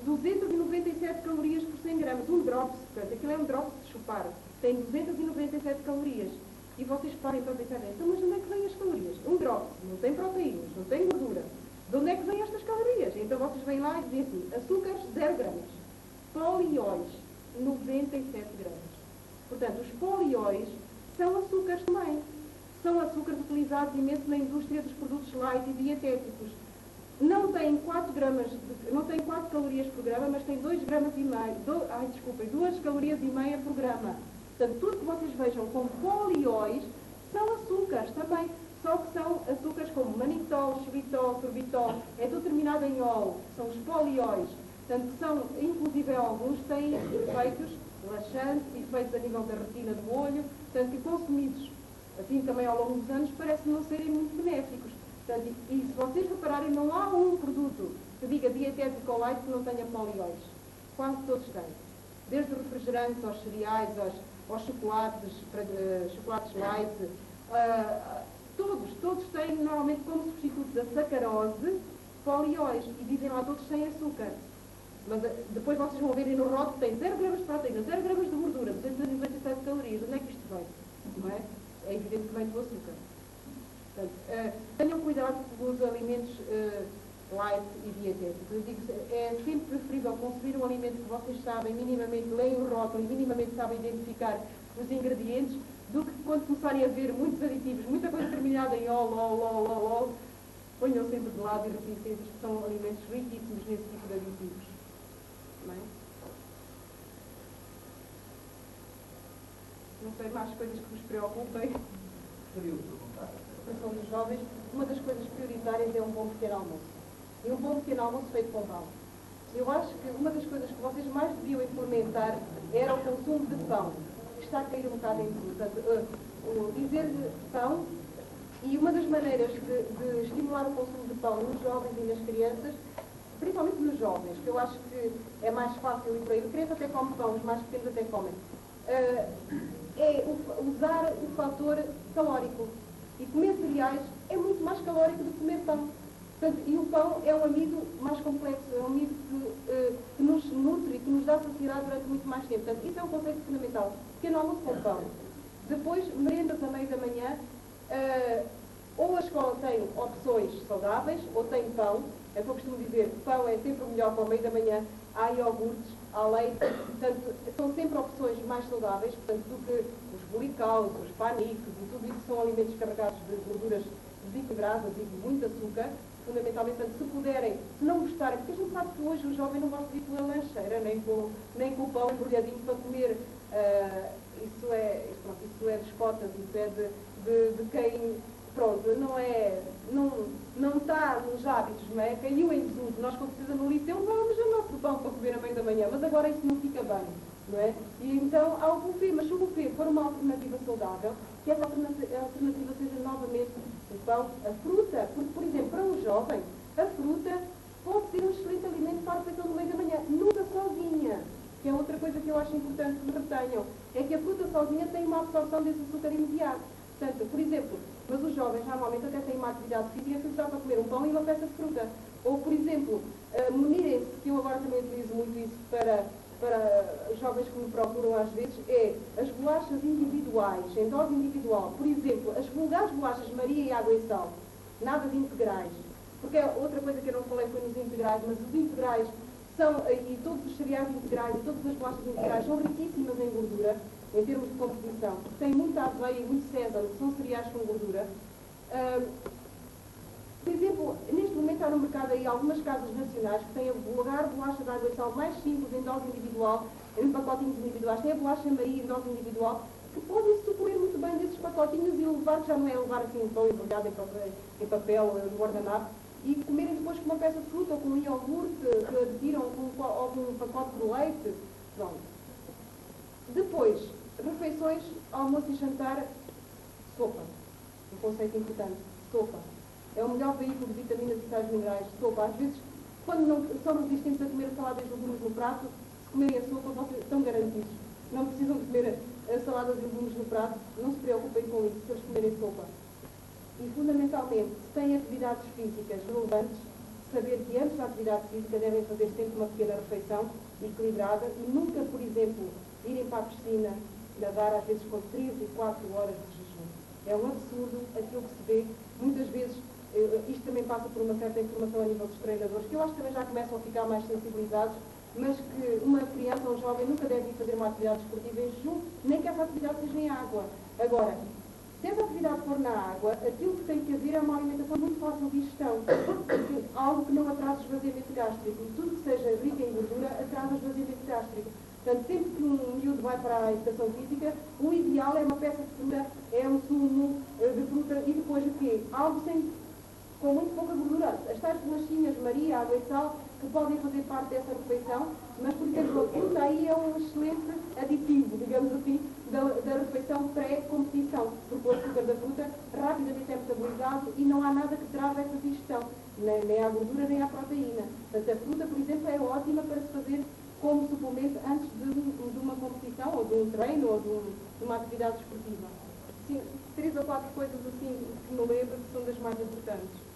297 calorias por 100 gramas. Um Drops, portanto, aquilo é um Drops de chupar, tem 297 calorias. E vocês parem para pensar, então, mas de onde é que vêm as calorias? Um Drops não tem proteínas, não tem gordura. De onde é que vêm estas calorias? Então vocês vêm lá e dizem assim, açúcares 0 gramas, polióis 97 gramas. Portanto, os polióis são açúcares também. São açúcares utilizados imenso na indústria dos produtos light e dietéticos. Não tem 4 calorias por grama, mas tem 2 calorias e meia por grama. Portanto, tudo que vocês vejam com polióis são açúcares também. Só que são açúcares como manitol, xilitol, sorbitol, é tudo terminado em ol, são os polióis. Portanto, são, inclusive alguns têm efeitos laxantes, efeitos a nível da retina do olho, portanto, que consumidos assim também ao longo dos anos parecem não serem muito benéficos. Portanto, e se vocês repararem, não há um produto que diga dietético ou light que não tenha polióis. Quase todos têm. Desde refrigerantes aos cereais, aos chocolates, chocolates light, todos têm normalmente como substituto da sacarose polióis e dizem lá todos sem açúcar. Mas depois vocês vão verem no rótulo tem 0 gramas de proteína, 0 gramas de gordura, 297 calorias. Onde é que isto vem? Não é? É evidente que vem do açúcar. Portanto, tenham cuidado com os alimentos light e dietéticos. Eu digo, é sempre preferível consumir um alimento que vocês sabem, minimamente leem o rótulo e minimamente sabem identificar os ingredientes, do que quando começarem a ver muitos aditivos, muita coisa terminada em ol, ponham sempre de lado e reticências, que são alimentos riquíssimos nesse tipo de aditivos. Não é? Não sei, mais coisas que vos preocupem. São os jovens, uma das coisas prioritárias é um bom pequeno almoço. E um bom pequeno almoço feito com pão. Eu acho que uma das coisas que vocês mais deviam implementar era o consumo de pão. Está a cair um bocado em tudo. Portanto, dizer pão, e uma das maneiras de estimular o consumo de pão nos jovens e nas crianças, principalmente nos jovens, que eu acho que é mais fácil e por aí, a criança até come pão, os mais pequenos até comem, é usar o fator calórico. E comer cereais é muito mais calórico do que comer pão. Portanto, e o pão é um amido mais complexo, é um amido que nos nutre e que nos dá saciedade durante muito mais tempo. Portanto, isso é um conceito fundamental. Pequeno almoço com pão. Depois, merendas a meio da manhã, Ou a escola tem opções saudáveis, ou tem pão. É o que eu costumo dizer, pão é sempre o melhor para o meio da manhã. Há iogurtes, há leite, portanto, são sempre opções mais saudáveis, portanto, do que os bolicaus, os panicos e tudo isso são alimentos carregados de gorduras desequilibradas e de muito açúcar. Fundamentalmente, portanto, se puderem, se não gostarem, porque a gente sabe que hoje o jovem não gosta de ir pela lancheira, nem com o pão embrulhadinho para comer. Isso é dos cotas, isso é de quem, pronto, não está nos hábitos, não é? Caiu em desuso. Nós, com certeza, no liceu vamos ao nosso pão para comer a meio da manhã, mas agora isso não fica bem, não é? E então há o buffet, mas se o buffet for uma alternativa saudável, que essa alternativa seja novamente o pão, a fruta, porque, por exemplo, para um jovem, a fruta pode ser um excelente alimento para a refeição do meio da manhã, nunca sozinha. Que é outra coisa que eu acho importante que retenham, é que a fruta sozinha tem uma absorção desse açúcar imediato. Portanto, por exemplo, mas os jovens normalmente até têm uma atividade física que lhes dá para comer um pão e uma peça de fruta. Ou, por exemplo, munirem-se, que eu agora também utilizo muito isso para os jovens que me procuram às vezes, é as bolachas individuais, em dose individual. Por exemplo, as vulgares bolachas Maria e água e sal, nada de integrais. Porque outra coisa que eu não falei foi nos integrais, mas os integrais e todos os cereais integrais e todas as bolachas integrais são riquíssimas em gordura, em termos de composição. Tem muita aveia e muito sésamo, que são cereais com gordura. Por exemplo, neste momento há no mercado aí algumas casas nacionais que têm a vulgar bolacha de água e sal mais simples, em dose individual, em pacotinhos individuais. Tem a bolacha Maria em dose individual, que podem-se socorrer muito bem desses pacotinhos e levar, já não é levar assim um pão embrulhado em papel, no guardanapo, e comerem depois com uma peça de fruta ou com um iogurte que adquiram ou com um pacote de leite. Pronto. Depois, refeições, almoço e jantar, sopa. Um conceito importante, sopa. É o melhor veículo de vitaminas e sais minerais, sopa. Às vezes, quando não são resistentes a comer saladas e legumes no prato, se comerem a sopa, vocês estão garantidos. Não precisam de comer saladas e legumes no prato, não se preocupem com isso, se eles comerem sopa. E, fundamentalmente, se têm atividades físicas relevantes, saber que antes da atividade física devem fazer sempre uma pequena refeição equilibrada e nunca, por exemplo, irem para a piscina, nadar às vezes com 3 e 4 horas de jejum. É um absurdo aquilo que se vê. Muitas vezes, isto também passa por uma certa informação a nível dos treinadores, que eu acho que também já começam a ficar mais sensibilizados, mas que uma criança ou um jovem nunca deve ir fazer uma atividade esportiva em jejum, nem que essa atividade seja em água. Agora, se essa atividade for na água, aquilo que tem que haver é uma alimentação muito fácil de digestão, algo que não atrasa o esvaziamento gástrico. E tudo que seja rico em gordura atrasa o esvaziamento gástrico. Portanto, sempre que um miúdo vai para a educação física, o ideal é uma peça de fruta, é um sumo de fruta e depois o quê? Algo com muito pouca gordura. As tais bolachinhas Maria, água e sal, que podem fazer parte dessa refeição, mas, por exemplo, a fruta aí é um excelente aditivo, digamos assim, da refeição pré-competição, porque o açúcar da fruta rapidamente é metabolizado e não há nada que trava essa digestão, nem à gordura nem à proteína. Portanto, a fruta, por exemplo, é ótima para se fazer como suplemento antes de uma competição, ou de um treino, ou de uma atividade esportiva. Sim, 3 ou 4 coisas assim que me lembro que são das mais importantes.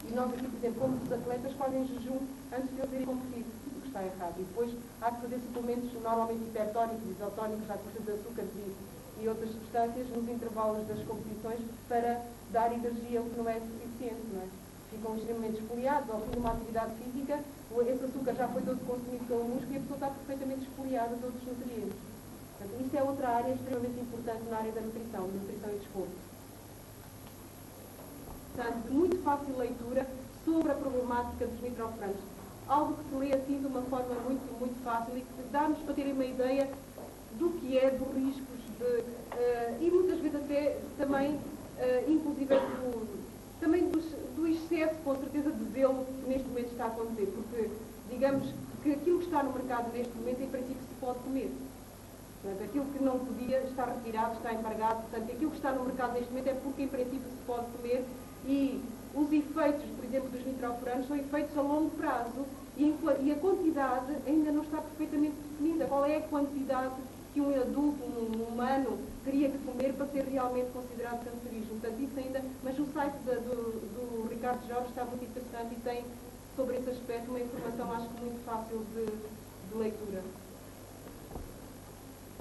E nós aqui, por exemplo, como os atletas fazem jejum antes de eles irem competir, o que está errado. E depois há que fazer suplementos normalmente hipertónicos, isotónicos, à custa de açúcares e outras substâncias nos intervalos das competições para dar energia, o que não é suficiente, não é? Ficam extremamente esfoliados, ao fim de uma atividade física, esse açúcar já foi todo consumido pelo músculo e a pessoa está perfeitamente esfoliada de outros nutrientes. Portanto, isto é outra área extremamente importante na área da nutrição e desporto. Portanto, muito fácil leitura sobre a problemática dos nitrofurantes. Algo que se lê assim de uma forma muito, muito fácil e que dá-nos para terem uma ideia do que é, dos riscos, e muitas vezes até também, inclusive, também do excesso, com certeza, de zelo que neste momento está a acontecer. Porque, digamos, que aquilo que está no mercado neste momento, em princípio, se pode comer. Portanto, aquilo que não podia está retirado, está embargado. Portanto, aquilo que está no mercado neste momento é porque, em princípio, se pode comer. E os efeitos, por exemplo, dos nitrofurantes são efeitos a longo prazo e a quantidade ainda não está perfeitamente definida. Qual é a quantidade que um adulto, um humano, teria que comer para ser realmente considerado cancerígeno? Portanto, isso ainda... Mas o site do Ricardo Jorge está muito interessante e tem, sobre esse aspecto, uma informação, acho que muito fácil de leitura.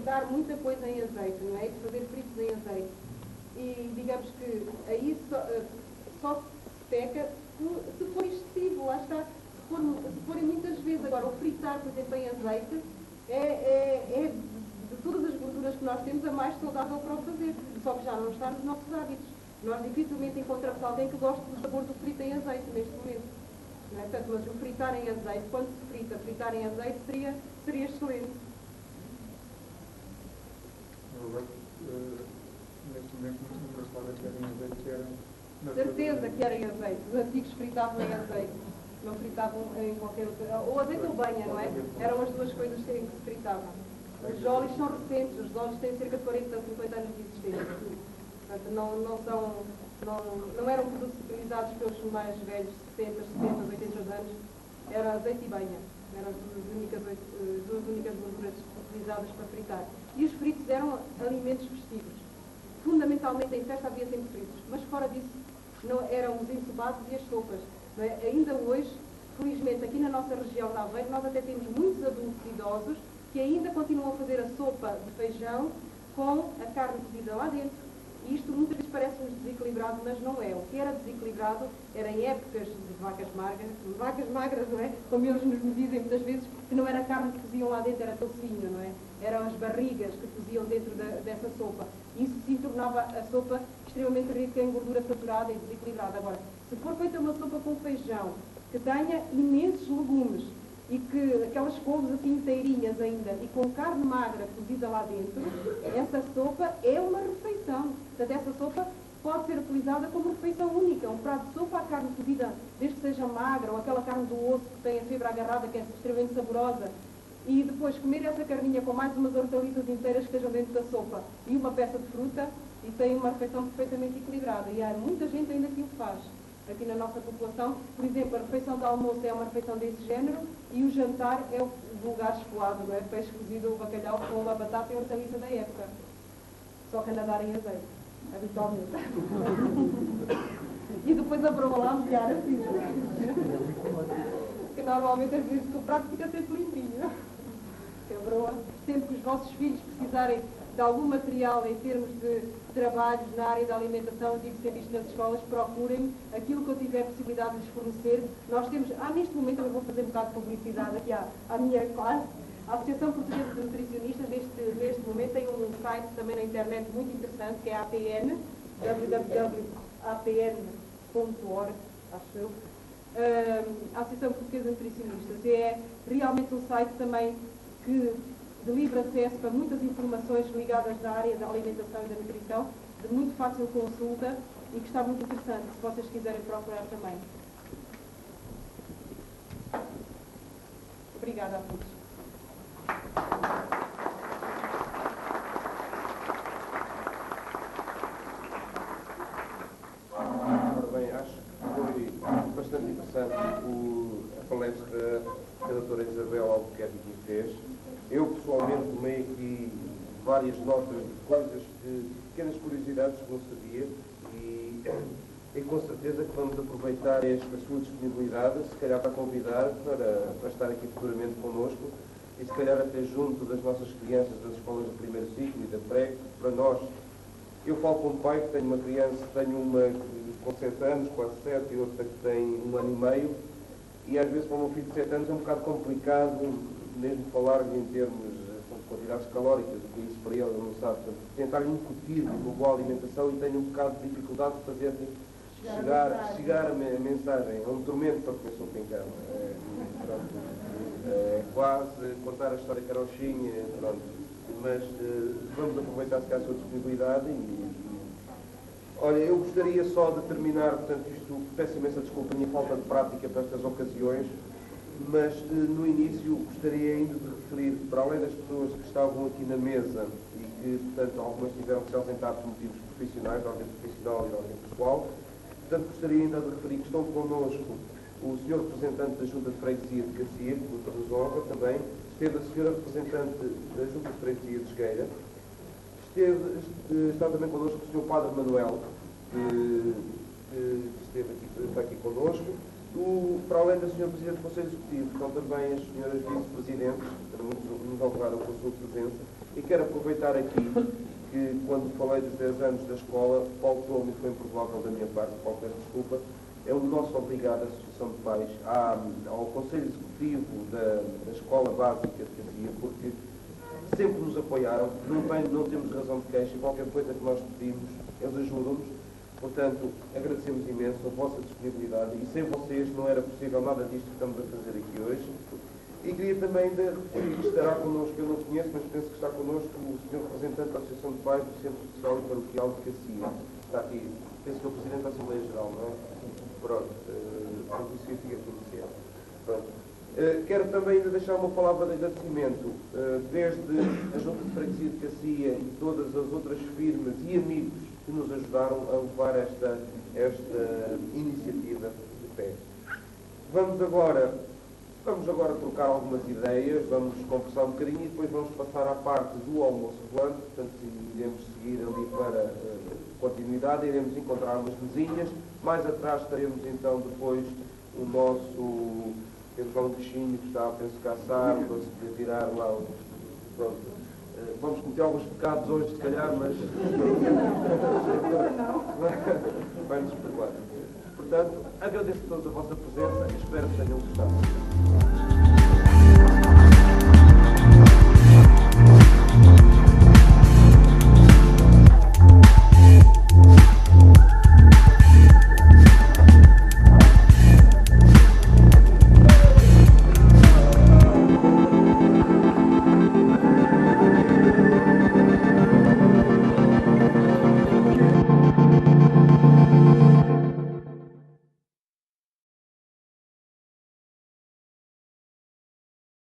dar muita coisa em azeite, não é? Fazer fritos em azeite. E digamos que aí só se peca se for excessivo, lá está. Se forem muitas vezes. Agora, o fritar, por exemplo, em azeite, é de todas as gorduras que nós temos, a mais saudável para o fazer. Só que já não está nos nossos hábitos. Nós dificilmente encontramos alguém que goste do sabor do frito em azeite neste momento. Não é? Portanto, mas o fritar em azeite, quando se fritar em azeite, seria excelente. Neste momento, no restaurante era em azeite que era... Certeza que era em azeite. Os antigos fritavam em azeite. Não fritavam em qualquer outra... Ou azeite ou banha, não é? Eram as duas coisas que se fritavam. Os óleos são recentes. Os óleos têm cerca de 40 a 50 anos de existência. Portanto, não eram produtos utilizados pelos mais velhos, 60, 70, 80 anos. Era azeite e banha. Eram as duas únicas gorduras utilizadas para fritar. E os fritos eram alimentos festivos. Fundamentalmente em festa havia sempre fritos. Mas fora disso, não, eram os ensopados e as sopas. Não é? Ainda hoje, felizmente, aqui na nossa região de Aveiro, nós até temos muitos adultos idosos que ainda continuam a fazer a sopa de feijão com a carne cozida lá dentro. E isto muitas vezes parece-nos desequilibrado, mas não é. O que era desequilibrado era em épocas de vacas magras, não é? Como eles nos dizem muitas vezes, que não era a carne que coziam lá dentro, era tocinho, não é? Eram as barrigas que coziam dentro dessa sopa. Isso sim tornava a sopa extremamente rica em gordura saturada e desequilibrada. Agora, se for feita uma sopa com feijão, que tenha imensos legumes, e que aquelas couves assim inteirinhas ainda, e com carne magra cozida lá dentro, essa sopa é uma refeição. Portanto, essa sopa pode ser utilizada como refeição única. Um prato de sopa à carne cozida, desde que seja magra, ou aquela carne do osso que tem a fibra agarrada, que é extremamente saborosa, e depois comer essa carninha com mais umas hortaliças inteiras que estejam dentro da sopa, e uma peça de fruta, e tem uma refeição perfeitamente equilibrada. E há muita gente ainda que o faz. Aqui na nossa população, por exemplo, a refeição de almoço é uma refeição desse género e o jantar é o vulgar esfolado, não é? Peixe cozido ou bacalhau com uma batata e hortaliça da época. Só que a nadar em azeite, habitualmente. E depois a broa lá a molhar assim. Que normalmente às vezes o prato fica sempre limpinho. A broa, sempre que os vossos filhos precisarem de algum material em termos de trabalhos na área da alimentação, digo sempre isto nas escolas, procurem aquilo que eu tiver possibilidade de lhes fornecer. Nós temos, neste momento eu vou fazer um bocado de publicidade aqui à minha classe, a Associação Portuguesa de Nutricionistas neste momento tem um site também na internet muito interessante, que é a APN, www.apn.org, acho eu, a Associação Portuguesa de Nutricionistas. E é realmente um site também que de livre acesso para muitas informações ligadas à área da alimentação e da nutrição, de muito fácil consulta e que está muito interessante, se vocês quiserem procurar também. Obrigada a todos. Ora bem, acho que foi bastante interessante a palestra que a doutora Isabel Albuquerque fez. Eu, pessoalmente, tomei aqui várias notas de coisas, de pequenas curiosidades que não sabia e com certeza que vamos aproveitar a sua disponibilidade, se calhar para convidar para estar aqui futuramente connosco e se calhar até junto das nossas crianças das escolas do primeiro ciclo e da pré, para nós. Eu falo como pai, que tenho uma criança, tenho uma com 7 anos, quase 7, e outra que tem 1 ano e meio, e às vezes para o meu filho de 7 anos é um bocado complicado mesmo falar-lhe em termos de quantidades calóricas, o que isso para ele não sabe. Portanto, tentar-lhe incutir uma boa alimentação e tenho um bocado de dificuldade de fazer-lhe chegar a mensagem. É um tormento para comer sopa em cama. É quase contar a história carochinha, pronto. Mas vamos aproveitar se calhar a sua disponibilidade olha, eu gostaria só de terminar, portanto, isto, peço imensa desculpa, minha falta de prática para estas ocasiões, mas no início gostaria ainda de referir, para além das pessoas que estavam aqui na mesa e que, portanto, algumas tiveram que se ausentar por motivos profissionais, de ordem profissional e de ordem pessoal, portanto, gostaria ainda de referir que estão connosco o senhor representante da Junta de Freguesia de Cacique, doutor Honra, também, esteve a senhora representante da Junta de Freguesia de Esgueira, está também connosco o senhor Padre Manuel, que está aqui connosco, Para além da Sra. Presidente do Conselho Executivo, estão também as Sras. Vice-Presidentes, para nos honraram com a sua presença, e quero aproveitar aqui que, quando falei dos 10 anos da escola, faltou-me, foi improvável da minha parte, qualquer desculpa, é o nosso obrigado à Associação de Pais, ao Conselho Executivo da Escola Básica de Cacia, porque sempre nos apoiaram, não temos razão de queixa, qualquer coisa que nós pedimos, eles ajudam-nos. Portanto, agradecemos imenso a vossa disponibilidade e sem vocês não era possível nada disto que estamos a fazer aqui hoje. E queria também ainda referir que estará connosco, eu não conheço, mas penso que está connosco o Sr. Representante da Associação de Pais do Centro Social e Paroquial de Cacia. Está aqui, penso que é o Presidente da Assembleia Geral, não é? Pronto, por isso eu fico a conhecer. Pronto. Quero também ainda deixar uma palavra de agradecimento, desde a Junta de Freguesia de Cacia e todas as outras firmas e amigos que nos ajudaram a levar esta iniciativa de pé. Vamos agora trocar algumas ideias, vamos conversar um bocadinho e depois vamos passar à parte do almoço volante, portanto iremos seguir ali para continuidade, iremos encontrar umas mesinhas, mais atrás teremos então depois o nosso, temos lá um bichinho que está a penso caçar, para se poder tirar lá o... Pronto. Vamos cometer alguns pecados hoje, se calhar, mas... Vai-nos perdoar. Portanto, agradeço a todos a vossa presença e espero que tenham gostado.